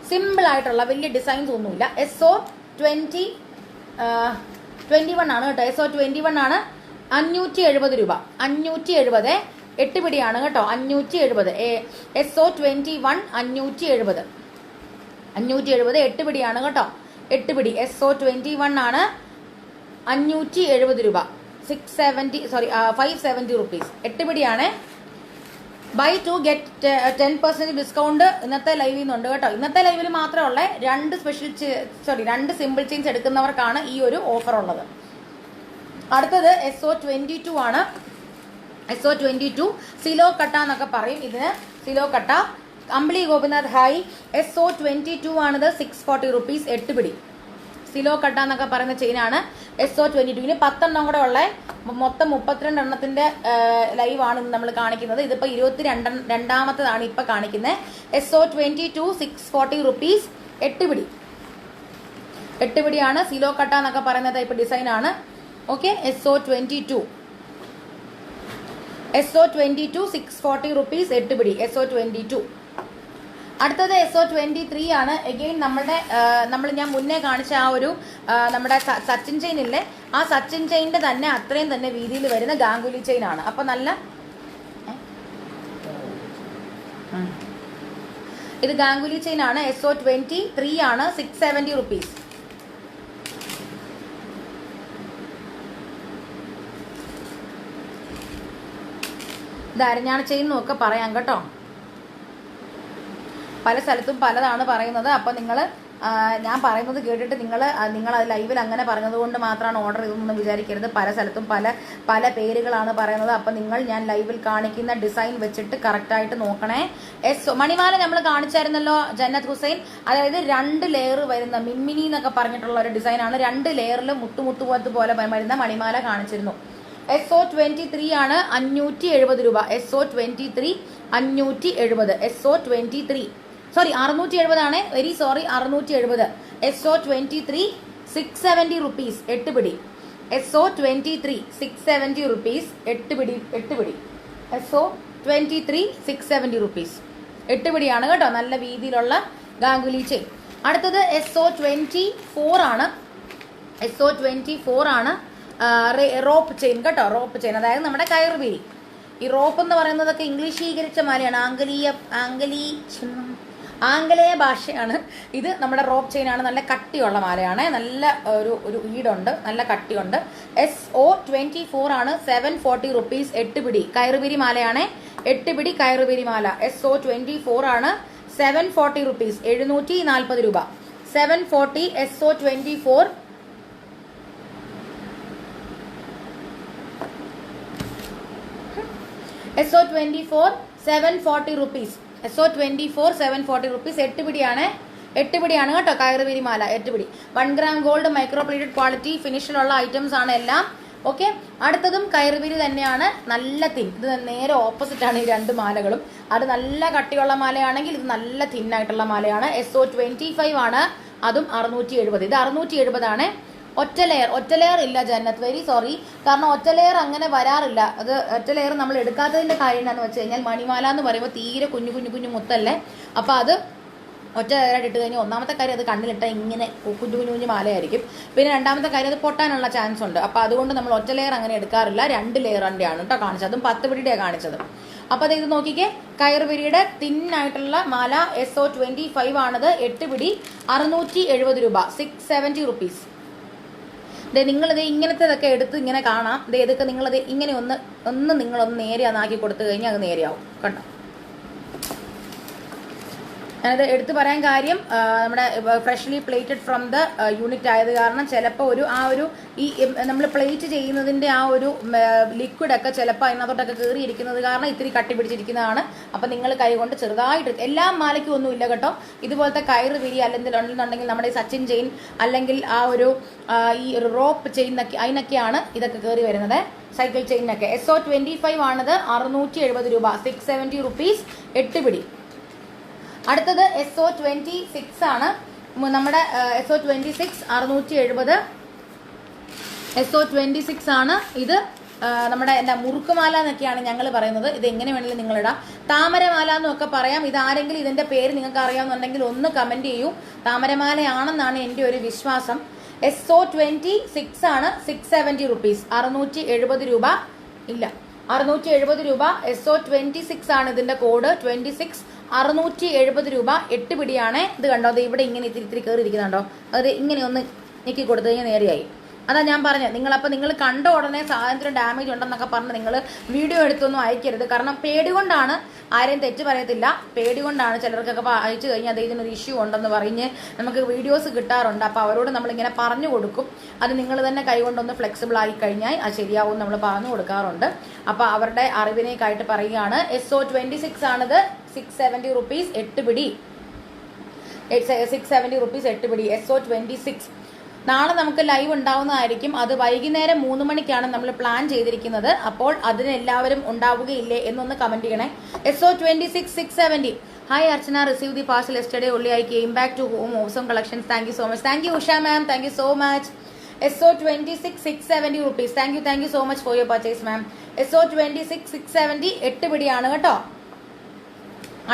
[SPEAKER 1] സിമ്പിൾ ആയിട്ടുള്ള വലിയ ഡിസൈൻസ് ഒന്നുമില്ല. SO21 ആണ് കേട്ടോ. SO21 ആണ്, 570 രൂപ. 570. 8 പിടിയാണ് കേട്ടോ. 570. SO21 570. 570 8 പിടിയാണ് കേട്ടോ. 8 പിടി SO21 ആണ്, 570 രൂപ. 570 rupees. 8 പിടിയാണ്. ബൈ 2 ഗെറ്റ് 10% ഡിസ്കൗണ്ട് ഇന്നത്തെ ലൈവിൽ നിന്നുണ്ട് കേട്ടോ. ഇന്നത്തെ ലൈവിൽ മാത്രമുള്ള 2 സിമ്പിൾ ചെയിൻസ് എടുക്കുന്നവർക്കാണ് ഈ ഒരു ഓഫർ ഉള്ളത്. അടുത്തത് SO22 ആണ്. SO22 സിലോ കട്ട എന്നൊക്കെ പറയും ഇതിന്. സിലോ കട്ട. അമ്പിളി ഗോപിനാഥ് ഹായ്. SO22 ആണിത്, 640 rupees. 8 പിടി സിലോ കട്ട എന്നൊക്കെ പറയുന്ന ചെയിനാണ് SO22. 10 കൂടെ ഉള്ള മൊത്തം 32 എണ്ണത്തിന്റെ ലൈവാണ് ഇന്ന് നമ്മൾ കാണിക്കുന്നത്. ഇതിപ്പോ 22ാമത്തേതാണ് ഇപ്പൊ കാണിക്കുന്നത്. SO22 640 rupees. 8 പിടി. 8 പിടിയാണ്. സിലോ കട്ട എന്നൊക്കെ പറയുന്ന ടൈപ്പ് ഡിസൈൻ ആണ്. Okay, SO22 640 rupees. 8 പിടി SO22. അടുത്തത് SO23 ആണ്. എഗെയിൻ നമ്മൾ ഞാൻ മുന്നേ കാണിച്ച ആ ഒരു നമ്മുടെ സച്ചിൻ ചെയിൻ ഇല്ലേ, ആ സച്ചിൻ ചെയിനിന്റെ തന്നെ അത്രയും തന്നെ വീതിയിൽ വരുന്ന ഗാംഗുലി ചെയിൻ ആണ്. അപ്പൊ നല്ല ഇത് ഗാംഗുലി ചെയിൻ ആണ്. SO23 ആണ്, 670 rupees. ഇത് അരഞ്ഞാണ് ചെയിൻ എന്നൊക്കെ പറയാം കേട്ടോ. പല സ്ഥലത്തും പലതാണ് പറയുന്നത്. അപ്പം ഞാൻ പറയുന്നത് കേട്ടിട്ട് നിങ്ങൾ അത് ലൈവിൽ അങ്ങനെ പറഞ്ഞതുകൊണ്ട് മാത്രമാണ് ഓർഡർ ചെയ്തതെന്ന് വിചാരിക്കരുത്. പല സ്ഥലത്തും പല പേരുകളാണ് പറയുന്നത്. അപ്പം ഞാൻ ലൈവിൽ കാണിക്കുന്ന ഡിസൈൻ വെച്ചിട്ട് കറക്റ്റായിട്ട് നോക്കണേ. മണിമാല നമ്മൾ കാണിച്ചായിരുന്നല്ലോ, ജന്നത്ത് ഹുസൈൻ. അതായത് 2 ലെയർ വരുന്ന മിമ്മിനി എന്നൊക്കെ പറഞ്ഞിട്ടുള്ള ഒരു ഡിസൈനാണ്. 2 ലെയറിൽ മുത്തുമുത്തുപോലത്ത് പോലെ വരുന്ന മണിമാല കാണിച്ചിരുന്നു. SO23 ആണ്, 570 രൂപ. SO23 570. SO23 670 ആണ്. Very sorry, 670. SO23 670 rupees. 8 പിടി. SO23 670 rupees. 8 പിടി. SO23 670 rupees. 8 പിടിയാണ് കേട്ടോ. നല്ല വീതിയിലുള്ള ഗാംഗുലി ചെയിൻ. അടുത്തത് SO24 ആണ്. SO24 ആണ്, റോപ്പ് ചെയിൻ കേട്ടോ. റോപ്പ് ചെയിൻ അതായത് നമ്മുടെ കയറുപീരി. ഈ റോപ്പ് എന്ന് പറയുന്നതൊക്കെ ഇംഗ്ലീഷീകരിച്ച മാലയാണ്. ആംഗലേയ ഭാഷയാണ്. ഇത് നമ്മുടെ റോപ്പ് ചെയിൻ ആണ്. നല്ല കട്ടിയുള്ള മാലയാണ്. നല്ല ഒരു ഈടുണ്ട്, നല്ല കട്ടിയുണ്ട്. SO24 ആണ്, 740 rupees. 8 പിടി കയറുപിരി മാലയാണ്. 8 പിടി കയറുപിരി മാല. SO24 ആണ്, 740 rupees. 740 രൂപ. 740. SO24 SO24 740 rupees. SO24 740 rupees. 8 പിടിയാണ്. 8 പിടിയാണ് കേട്ടോ കയറുപിരി മാല. 8 പിടി. 1 gram gold micro plated quality ഫിനിഷിലുള്ള ഐറ്റംസ് ആണ് എല്ലാം. ഓക്കെ, അടുത്തതും കയറുപിരി തന്നെയാണ്, നല്ല തിൻ. ഇത് നേരെ ഓപ്പോസിറ്റാണ് ഈ രണ്ട് മാലകളും. അത് നല്ല കട്ടിയുള്ള മാലയാണെങ്കിൽ ഇത് നല്ല തിന്നായിട്ടുള്ള മാലയാണ്. SO25 ആണ്, അതും 670. ഇത് 670 ആണ്. ഒറ്റ ലെയർ ഇല്ല ജന്നത്ത്, വെരി സോറി. കാരണം ഒറ്റ ലെയർ അങ്ങനെ വരാറില്ല. അത് ഒറ്റ ലെയർ നമ്മൾ എടുക്കാത്തതിന്റെ കാര്യം എന്താണെന്ന് വെച്ച് കഴിഞ്ഞാൽ മണിമാല എന്ന് പറയുമ്പോൾ തീരെ കുഞ്ഞു കുഞ്ഞു കുഞ്ഞു മുത്തല്ലേ. അപ്പോൾ അത് ഒറ്റ ലെയറായിട്ട് ഇട്ട് കഴിഞ്ഞാൽ ഒന്നാമത്തെ കാര്യം അത് കണ്ണിലിട്ടാൽ ഇങ്ങനെ കുഞ്ഞു കുഞ്ഞു കുഞ്ഞു മാലയായിരിക്കും. പിന്നെ രണ്ടാമത്തെ കാര്യം അത് പൊട്ടാനുള്ള ചാൻസ് ഉണ്ട്. അപ്പോൾ അതുകൊണ്ട് നമ്മൾ ഒറ്റ ലെയർ അങ്ങനെ എടുക്കാറില്ല, 2 ലെയറിൻ്റെയാണ് കേട്ടോ കാണിച്ചത്. അതും 10 പിടിയുടെയാണ് കാണിച്ചത്. അപ്പോൾ അത് ഇത് നോക്കിക്കേ, കയറുപിരിയുടെ തിന്നായിട്ടുള്ള മാല SO25 ആണത്. 8 പിടി 670 രൂപ, 670 റുപ്പീസ്. നിങ്ങളിത് ഇങ്ങനത്തേതൊക്കെ എടുത്ത് ഇങ്ങനെ കാണാം. ഇതൊക്കെ നിങ്ങളത് ഇങ്ങനെ നിങ്ങളൊന്ന് നേരെയാക്കി കൊടുത്തു കഴിഞ്ഞാൽ അത് നേരെയാവും. കണ്ടോ, ഞാനത് എടുത്തു പറയാൻ കാര്യം നമ്മുടെ freshly plated from the unit ആയത് കാരണം ചിലപ്പോൾ ഈ നമ്മൾ പ്ലേറ്റ് ചെയ്യുന്നതിൻ്റെ ആ ഒരു ലിക്വിഡൊക്കെ ചിലപ്പോൾ അതിനകത്തോട്ടൊക്കെ കയറിയിരിക്കുന്നത് കാരണം ഇത്തിരി കട്ടി പിടിച്ചിരിക്കുന്നതാണ്. അപ്പം നിങ്ങൾ കൈ കൊണ്ട് ചെറുതായിട്ട്, എല്ലാ മാലയ്ക്കും ഒന്നും ഇല്ല കേട്ടോ. ഇതുപോലത്തെ കയറ് പിരി അല്ലെന്നുണ്ടെങ്കിൽ നമ്മുടെ സച്ചിൻ ചെയിൻ അല്ലെങ്കിൽ ഈ ഒരു റോപ്പ് ചെയിനൊക്കെ അതിനൊക്കെയാണ് ഇതൊക്കെ കയറി വരുന്നത്. സൈക്കിൾ ചെയിനൊക്കെ SO25 ആണത്, 670 രൂപ, 670 റുപ്പീസ്, 8 പിടി. അടുത്തത് SO26 ആണ്. നമ്മുടെ SO26 670. SO26 ആണ്. ഇത് നമ്മുടെ മുറുക്കുമാല എന്നൊക്കെയാണ് ഞങ്ങൾ പറയുന്നത്. ഇത് എങ്ങനെ വേണമെങ്കിലും നിങ്ങളിടാം. താമരമാല എന്നൊക്കെ പറയാം. ഇത് ആരെങ്കിലും ഇതിന്റെ പേര് നിങ്ങൾക്ക് അറിയാവുന്നുണ്ടെങ്കിൽ ഒന്ന് കമന്റ് ചെയ്യൂ. താമരമാലയാണെന്നാണ് എൻ്റെ ഒരു വിശ്വാസം. SO26 ആണ്, 670 റുപ്പീസ്, 670 രൂപ. ഇല്ല, 670 രൂപ. SO26 ആണ് ഇതിന്റെ കോഡ്, 26, 670 രൂപ, 8 പിടിയാണ്. ഇത് കണ്ടോ, അത് ഇവിടെ ഇങ്ങനെ ഇത്തിരി കയറിയിരിക്കുന്നുണ്ടോ, അത് ഇങ്ങനെ ഒന്ന് നീക്കി കൊടുത്തു കഴിഞ്ഞാൽ നേരെയായി. അതാ ഞാൻ പറഞ്ഞത്, നിങ്ങൾ കണ്ട ഉടനെ സാധനത്തിന് ഡാമേജ് ഉണ്ടെന്നൊക്കെ പറഞ്ഞ് നിങ്ങൾ വീഡിയോ എടുത്തൊന്നും അയക്കരുത്. കാരണം പേടി കൊണ്ടാണ്, ആരെയും തെറ്റ് പറയത്തില്ല, പേടി കൊണ്ടാണ് ചിലർക്കൊക്കെ അയച്ചു കഴിഞ്ഞാൽ അത് ഇതിനൊരു ഇഷ്യൂ ഉണ്ടെന്ന് പറഞ്ഞ് നമുക്ക് വീഡിയോസ് കിട്ടാറുണ്ട്. അപ്പോൾ അവരോട് നമ്മളിങ്ങനെ പറഞ്ഞു കൊടുക്കും. അത് നിങ്ങൾ തന്നെ കൈകൊണ്ടൊന്ന് ഫ്ലെക്സിബിൾ ആയി കഴിഞ്ഞാൽ അത് ശരിയാവും നമ്മൾ പറഞ്ഞു കൊടുക്കാറുണ്ട്. അപ്പോൾ അവരുടെ അറിവിനേക്കായിട്ട് പറയുകയാണ്. SO26 ആണിത്, 670 റുപ്പീസ്, 8 പിടി, 670 റുപ്പീസ്, 8 പിടി. SO26 നാളെ നമുക്ക് ലൈവ് ഉണ്ടാവുന്നതായിരിക്കും. അത് വൈകുന്നേരം 3 മണിക്കാണ് നമ്മൾ പ്ലാൻ ചെയ്തിരിക്കുന്നത്. അപ്പോൾ അതിന് എല്ലാവരും ഉണ്ടാവുകയില്ലേ എന്നൊന്ന് കമന്റ് ചെയ്യണേ. SO26 670. Hi Archana, receive the parcel yesterday only. I came back to home, awesome collections. Thank you so much. Thank you Usha ma'am, thank you so much. SO26 670 rupees. Thank you so much for your purchase ma'am. SO26 670, 8 പിടിയാണ് കേട്ടോ.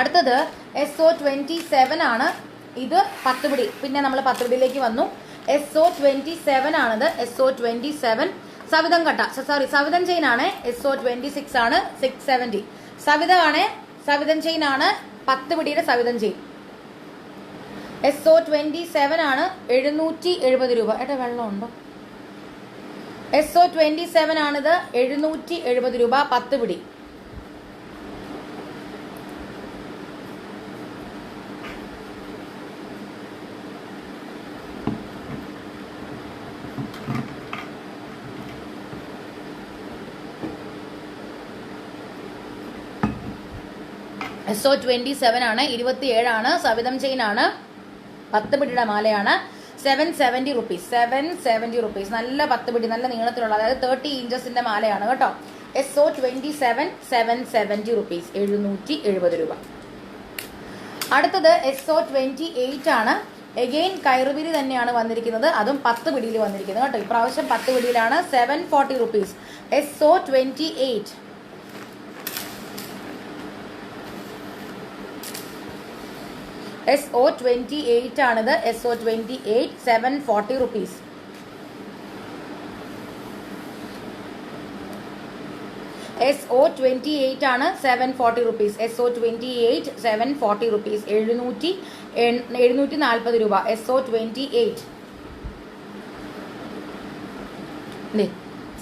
[SPEAKER 1] അടുത്തത് SO27 ആണ്. ഇത് 10 പിടി. പിന്നെ നമ്മൾ 10 പിടിയിലേക്ക് വന്നു. SO27 ആണിത്, SO27. സവിതം ചെയിൻ ആണ്. SO26 ആണ്, 670. സവിതം ചെയിൻ ആണ്, 10 പിടിയുടെ സവിതം ചെയിൻ. SO27 ആണ്, 770 രൂപ. ഏട്ടാ വെള്ളം ഉണ്ടോ? SO27 ആണിത്, 770 രൂപ, 10 പിടി. SO27 ആണ്, 27 ആണ്. സവിതം ചെയിൻ ആണ്, 10 പിടിയുടെ മാലയാണ്. 770 റുപ്പീസ്, 770 റുപ്പീസ്. നല്ല 10 പിടി, നല്ല നീളത്തിലുള്ള, അതായത് 30 ഇഞ്ചസിന്റെ മാലയാണ് കേട്ടോ. SO27 770 റുപ്പീസ്, 770 രൂപ. അടുത്തത് SO28 ആണ്. എഗെയിൻ കയറുപിരി തന്നെയാണ് വന്നിരിക്കുന്നത്. അതും 10 പിടിയിൽ വന്നിരിക്കുന്നത് കേട്ടോ. ഇപ്രാവശ്യം 10 പിടിയിലാണ്. 740 റുപ്പീസ്. SO28. SO28 ആണിത്. SO28 740 rupees. SO28 ആണ്, 740 റുപ്പീസ്. SO28 740 റുപ്പീസ്, 740 രൂപ. SO28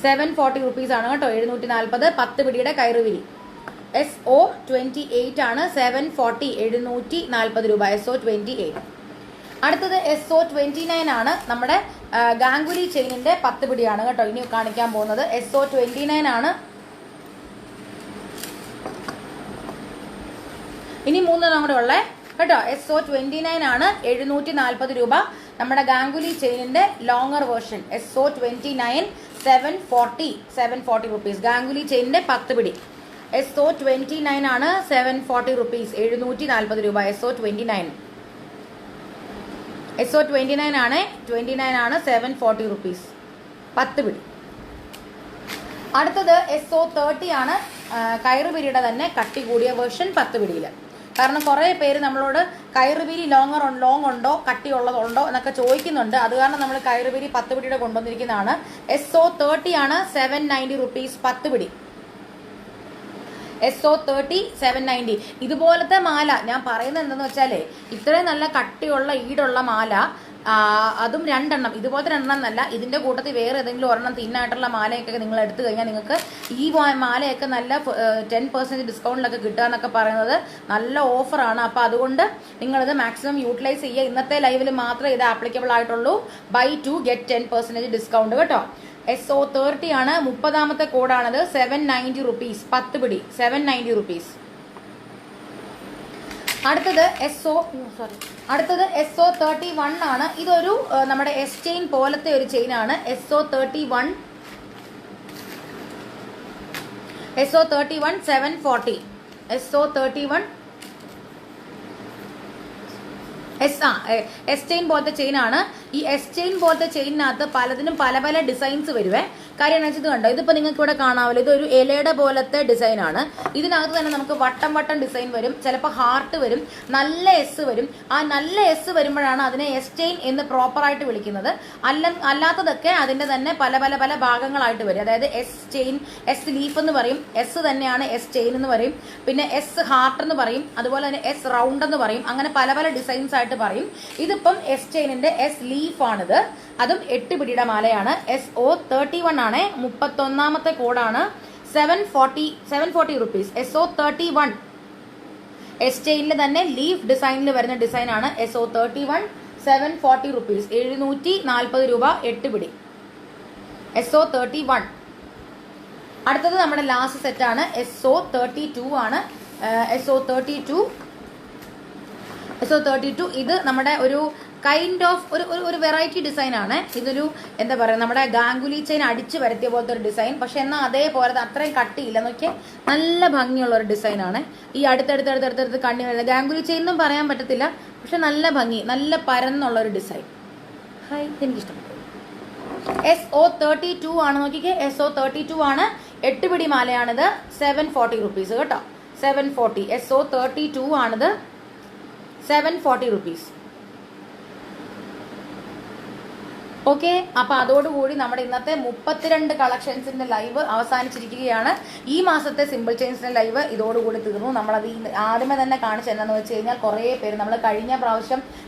[SPEAKER 1] 740 റുപ്പീസ് ആണ് കേട്ടോ. 740, 10 പിടിയുടെ കയറുവിരി. SO28 ആണ്, 740, 740 രൂപ. SO28. അടുത്തത് SO29 ആണ്. നമ്മുടെ ഗാംഗുലി ചെയിനിന്റെ 10 പിടിയാണ് കേട്ടോ ഇനി കാണിക്കാൻ പോകുന്നത്. SO29 ആണ്. ഇനി 3 നമ്മുടെ ഉള്ളേ കേട്ടോ. SO29 ആണ്, 740 രൂപ. നമ്മുടെ ഗാംഗുലി ചെയിനിന്റെ longer version SO29 740 rupees. Ganguly ചെയിനിന്റെ 10 പിടി SO29 ആണ് 740 റുപ്പീസ്, 740 രൂപ. SO29 ആണ് 740 റുപ്പീസ്, 10 പിടി. അടുത്തത് SO30 ആണ്, കയറുപിരിയുടെ തന്നെ കട്ടി കൂടിയ വേർഷൻ 10 പിടിയിൽ. കാരണം കുറേ പേര് നമ്മളോട് കയറുപിരി ലോങ് ഉണ്ടോ കട്ടിയുള്ളതുണ്ടോ എന്നൊക്കെ ചോദിക്കുന്നുണ്ട്. അത് കാരണം നമ്മൾ കയറുപിരി 10 പിടിയുടെ കൊണ്ടുവന്നിരിക്കുന്നതാണ്. SO30 ആണ് 790 റുപ്പീസ്, 10 പിടി. SO30 790. ഇതുപോലത്തെ മാല ഞാൻ പറയുന്നത് എന്തെന്ന് വെച്ചാലേ, ഇത്രയും നല്ല കട്ടിയുള്ള ഈടുള്ള മാല, അതും 2 എണ്ണം, ഇതുപോലത്തെ 2 എണ്ണം എന്നല്ല, ഇതിന്റെ കൂട്ടത്തിൽ വേറെ ഏതെങ്കിലും ഒരെണ്ണം തിന്നായിട്ടുള്ള മാലയൊക്കെ നിങ്ങൾ എടുത്തു കഴിഞ്ഞാൽ നിങ്ങൾക്ക് ഈ മാലയൊക്കെ നല്ല 10% ഡിസ്കൗണ്ടിലൊക്കെ കിട്ടുക എന്നൊക്കെ പറയുന്നത് നല്ല ഓഫറാണ്. അപ്പോൾ അതുകൊണ്ട് നിങ്ങളിത് മാക്സിമം യൂട്ടിലൈസ് ചെയ്യുക. ഇന്നത്തെ ലൈവിൽ മാത്രമേ ഇത് ആപ്ലിക്കബിൾ ആയിട്ടുള്ളൂ. ബൈ 2 ഗെറ്റ് 10% ഡിസ്കൗണ്ട് കേട്ടോ. SO30 ആണ്, 30ാമത്തെ കോഡാണത്. 790 റുപ്പീസ്, 10 പിടി, 790 റുപ്പീസ്. അടുത്തത് SO31 ആണ്. ഇതൊരു നമ്മുടെ S ചെയിൻ പോലത്തെ ഒരു ചെയിനാണ്. SO31 740. SO31 എസ് ചെയിൻ പോലത്തെ ചെയിനാണ്. ഈ എസ് ചെയിൻ പോലത്തെ ചെയിനകത്ത് പലതിനും പല പല ഡിസൈൻസ് വരുവേ. കാര്യം എന്ന് വെച്ചത് കണ്ടോ, ഇതിപ്പോൾ നിങ്ങൾക്ക് ഇവിടെ കാണാമല്ലോ, ഇതൊരു ഇലയുടെ പോലത്തെ ഡിസൈനാണ്. ഇതിനകത്ത് തന്നെ നമുക്ക് വട്ടം ഡിസൈൻ വരും, ചിലപ്പോൾ ഹാർട്ട് വരും, നല്ല എസ് വരും. ആ നല്ല എസ് വരുമ്പോഴാണ് അതിനെ എസ് ചെയിൻ എന്ന് പ്രോപ്പറായിട്ട് വിളിക്കുന്നത്. അല്ലാത്തതൊക്കെ അതിന്റെ തന്നെ പല ഭാഗങ്ങളായിട്ട് വരും. അതായത് എസ് ചെയിൻ, എസ് ലീഫ് എന്ന് പറയും, എസ് തന്നെയാണ് എസ് ചെയിൻ എന്ന് പറയും, പിന്നെ എസ് ഹാർട്ട് എന്ന് പറയും, അതുപോലെ തന്നെ എസ് റൗണ്ട് എന്ന് പറയും. അങ്ങനെ പല ഡിസൈൻസ് ആയിട്ട് പറയും. ഇതിപ്പം എസ് ചെയിനിന്റെ എസ് ലീഫ് ആണിത്. അതും 8 പിടിയുടെ മാലയാണ്. SO31 ആണ്, 31ാമത്തെ കോഡാണ്. 740 റുപ്പീസ്. SO31 എസ് ചെയിനിൽ തന്നെ ലീഫ് ഡിസൈനിൽ വരുന്ന ഡിസൈനാണ്. SO31 740 റുപ്പീസ്, 740 രൂപ, 8 പിടി. SO31. അടുത്തത് നമ്മുടെ ലാസ്റ്റ് സെറ്റാണ്. SO32 ആണ്. SO32 ഇത് നമ്മുടെ ഒരു കൈൻഡ് ഓഫ് ഒരു വെറൈറ്റി ഡിസൈൻ ആണ്. ഇതൊരു എന്താ പറയുക, നമ്മുടെ ഗാംഗുലി ചെയിൻ അടിച്ചു വരുത്തിയ പോലത്തെ ഒരു ഡിസൈൻ. പക്ഷെ എന്നാൽ അതേപോലെ അത്രയും കട്ടിയില്ല. നോക്കിയാൽ നല്ല ഭംഗിയുള്ള ഒരു ഡിസൈനാണ്. ഈ അടുത്തടുത്ത് കണ്ണി വരുന്നത് ഗാംഗുലി ചെയിൻ എന്നും പറയാൻ പറ്റത്തില്ല, പക്ഷെ നല്ല ഭംഗി, നല്ല പരന്നുള്ള ഒരു ഡിസൈൻ. എനിക്കിഷ്ടപ്പെട്ടു. SO32 ആണ്. നോക്കിക്കേ, SO32 ആണ്, 8 പിടി മാലയാണിത്. 740 റുപ്പീസ് കേട്ടോ. 740. SO32 ആണിത്, 740 റുപ്പീസ്. ഓക്കെ, അപ്പൊ അതോടുകൂടി നമ്മുടെ ഇന്നത്തെ 32 കളക്ഷൻസിന്റെ ലൈവ് അവസാനിച്ചിരിക്കുകയാണ്. ഈ മാസത്തെ സിമ്പിൾ ചെയിൻസിന്റെ ലൈവ് ഇതോടുകൂടി തീർന്നു. നമ്മളത് ആദ്യമേ തന്നെ കാണിച്ചു എന്താണെന്ന് വെച്ച് കഴിഞ്ഞാൽ, കുറേ പേര് നമ്മൾ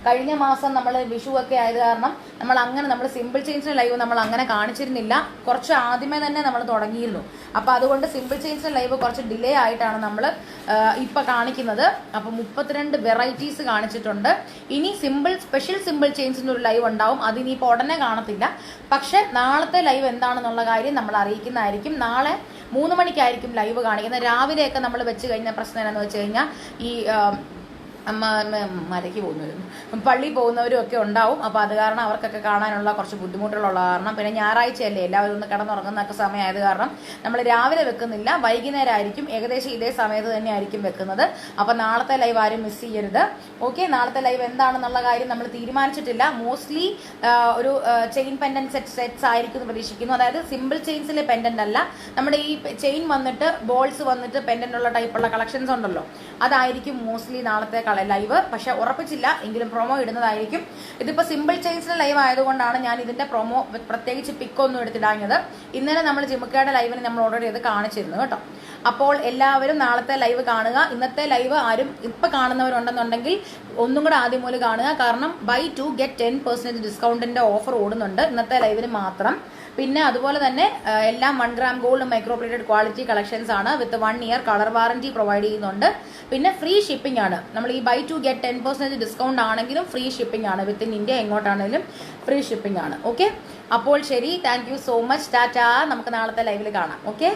[SPEAKER 1] കഴിഞ്ഞ മാസം നമ്മൾ വിഷു ഒക്കെ ആയത് കാരണം നമ്മൾ സിമ്പിൾ ചെയിൻസിന്റെ ലൈവ് നമ്മൾ അങ്ങനെ കാണിച്ചിരുന്നില്ല. കുറച്ച് ആദ്യമേ തന്നെ നമ്മൾ തുടങ്ങിയിരുന്നു. അപ്പൊ അതുകൊണ്ട് സിമ്പിൾ ചെയിൻസിന്റെ ലൈവ് കുറച്ച് ഡിലേ ആയിട്ടാണ് നമ്മൾ ഇപ്പൊ കാണിക്കുന്നത്. അപ്പൊ 32 വെറൈറ്റീസ് കാണിച്ചിട്ടുണ്ട്. ഇനി സ്പെഷ്യൽ സിമ്പിൾ ചെയിൻസിന്റെ ഒരു ലൈവ് ഉണ്ടാവും. അതിനിപ്പോൾ ഉടനെ കാണത്തില്ല. പക്ഷെ നാളത്തെ ലൈവ് എന്താണെന്നുള്ള കാര്യം നമ്മൾ അറിയിക്കുന്നതായിരിക്കും. നാളെ 3 മണിക്കായിരിക്കും ലൈവ് കാണിക്കുന്നത്. രാവിലെയൊക്കെ നമ്മൾ വെച്ച് കഴിഞ്ഞ പ്രശ്നം എന്താണെന്ന് വെച്ച് കഴിഞ്ഞാൽ, ഈ മലയ്ക്ക് പോകുന്നവരും പള്ളി പോകുന്നവരും ഒക്കെ ഉണ്ടാവും. അപ്പോൾ അത് കാരണം അവർക്കൊക്കെ കാണാനുള്ള കുറച്ച് ബുദ്ധിമുട്ടുകളുള്ള കാരണം, പിന്നെ ഞായറാഴ്ചയല്ലേ എല്ലാവരും ഒന്ന് കിടന്നുറങ്ങുന്നൊക്കെ സമയമായത് കാരണം നമ്മൾ രാവിലെ വെക്കുന്നില്ല, വൈകുന്നേരം ആയിരിക്കും. ഏകദേശം ഇതേ സമയത്ത് തന്നെ ആയിരിക്കും വെക്കുന്നത്. അപ്പോൾ നാളത്തെ ലൈവ് ആരും മിസ് ചെയ്യരുത്. ഓക്കെ, നാളത്തെ ലൈവ് എന്താണെന്നുള്ള കാര്യം നമ്മൾ തീരുമാനിച്ചിട്ടില്ല. മോസ്റ്റ്ലി ഒരു ചെയിൻ പെൻഡന്റ് സെറ്റ്സ് ആയിരിക്കും എന്ന് പ്രതീക്ഷിക്കുന്നു. അതായത് സിമ്പിൾ ചെയിൻസിലെ പെൻഡന്റ് അല്ല, നമ്മുടെ ഈ ചെയിൻ വന്നിട്ട് ബോൾസ് വന്നിട്ട് പെൻഡന്റ് ഉള്ള ടൈപ്പുള്ള കളക്ഷൻസ് ഉണ്ടല്ലോ, അതായിരിക്കും മോസ്റ്റ്ലി നാളത്തെ ലൈവ്. പക്ഷെ ഉറപ്പിച്ചില്ല, എങ്കിലും പ്രൊമോ ഇടുന്നതായിരിക്കും. ഇതിപ്പോൾ സിമ്പിൾ ചെയിൻസിന്റെ ലൈവ് ആയതുകൊണ്ടാണ് ഞാൻ ഇതിന്റെ പ്രൊമോ പ്രത്യേകിച്ച് പിക്കൊന്നും എടുത്തിടാഞ്ഞത്. ഇന്നലെ നമ്മൾ ജിമുക്കയുടെ ലൈവിന് നമ്മൾ ഓൾറെഡി ഇത് കാണിച്ചിരുന്നു കേട്ടോ. അപ്പോൾ എല്ലാവരും നാളത്തെ ലൈവ് കാണുക. ഇന്നത്തെ ലൈവ് ആരും ഇപ്പൊ കാണുന്നവരുണ്ടെന്നുണ്ടെങ്കിൽ ഒന്നും കൂടെ ആദ്യം മുതൽ കാണുക. കാരണം ബൈ 2 ഗെറ്റ് 10% ഡിസ്കൗണ്ടിന്റെ ഓഫർ ഓടുന്നുണ്ട് ഇന്നത്തെ ലൈവിന് മാത്രം. പിന്നെ അതുപോലെ തന്നെ എല്ലാം 1 gram gold micro plated quality collections ആണ്. വിത്ത് 1 year കളർ വാറന്റി പ്രൊവൈഡ് ചെയ്യുന്നുണ്ട്. പിന്നെ ഫ്രീ ഷിപ്പിംഗ് ആണ്. നമ്മൾ ഈ ബൈ 2 ഗെറ്റ് 10% ഡിസ്കൗണ്ട് ആണെങ്കിലും ഫ്രീ ഷിപ്പിംഗ് ആണ്. വിത്തിൻ ഇന്ത്യ എങ്ങോട്ടാണെങ്കിലും ഫ്രീ ഷിപ്പിംഗ് ആണ്. ഓക്കെ, അപ്പോൾ ശരി, thank you so much, Tata. നമുക്ക് നാളത്തെ ലൈവിൽ കാണാം. ഓക്കെ.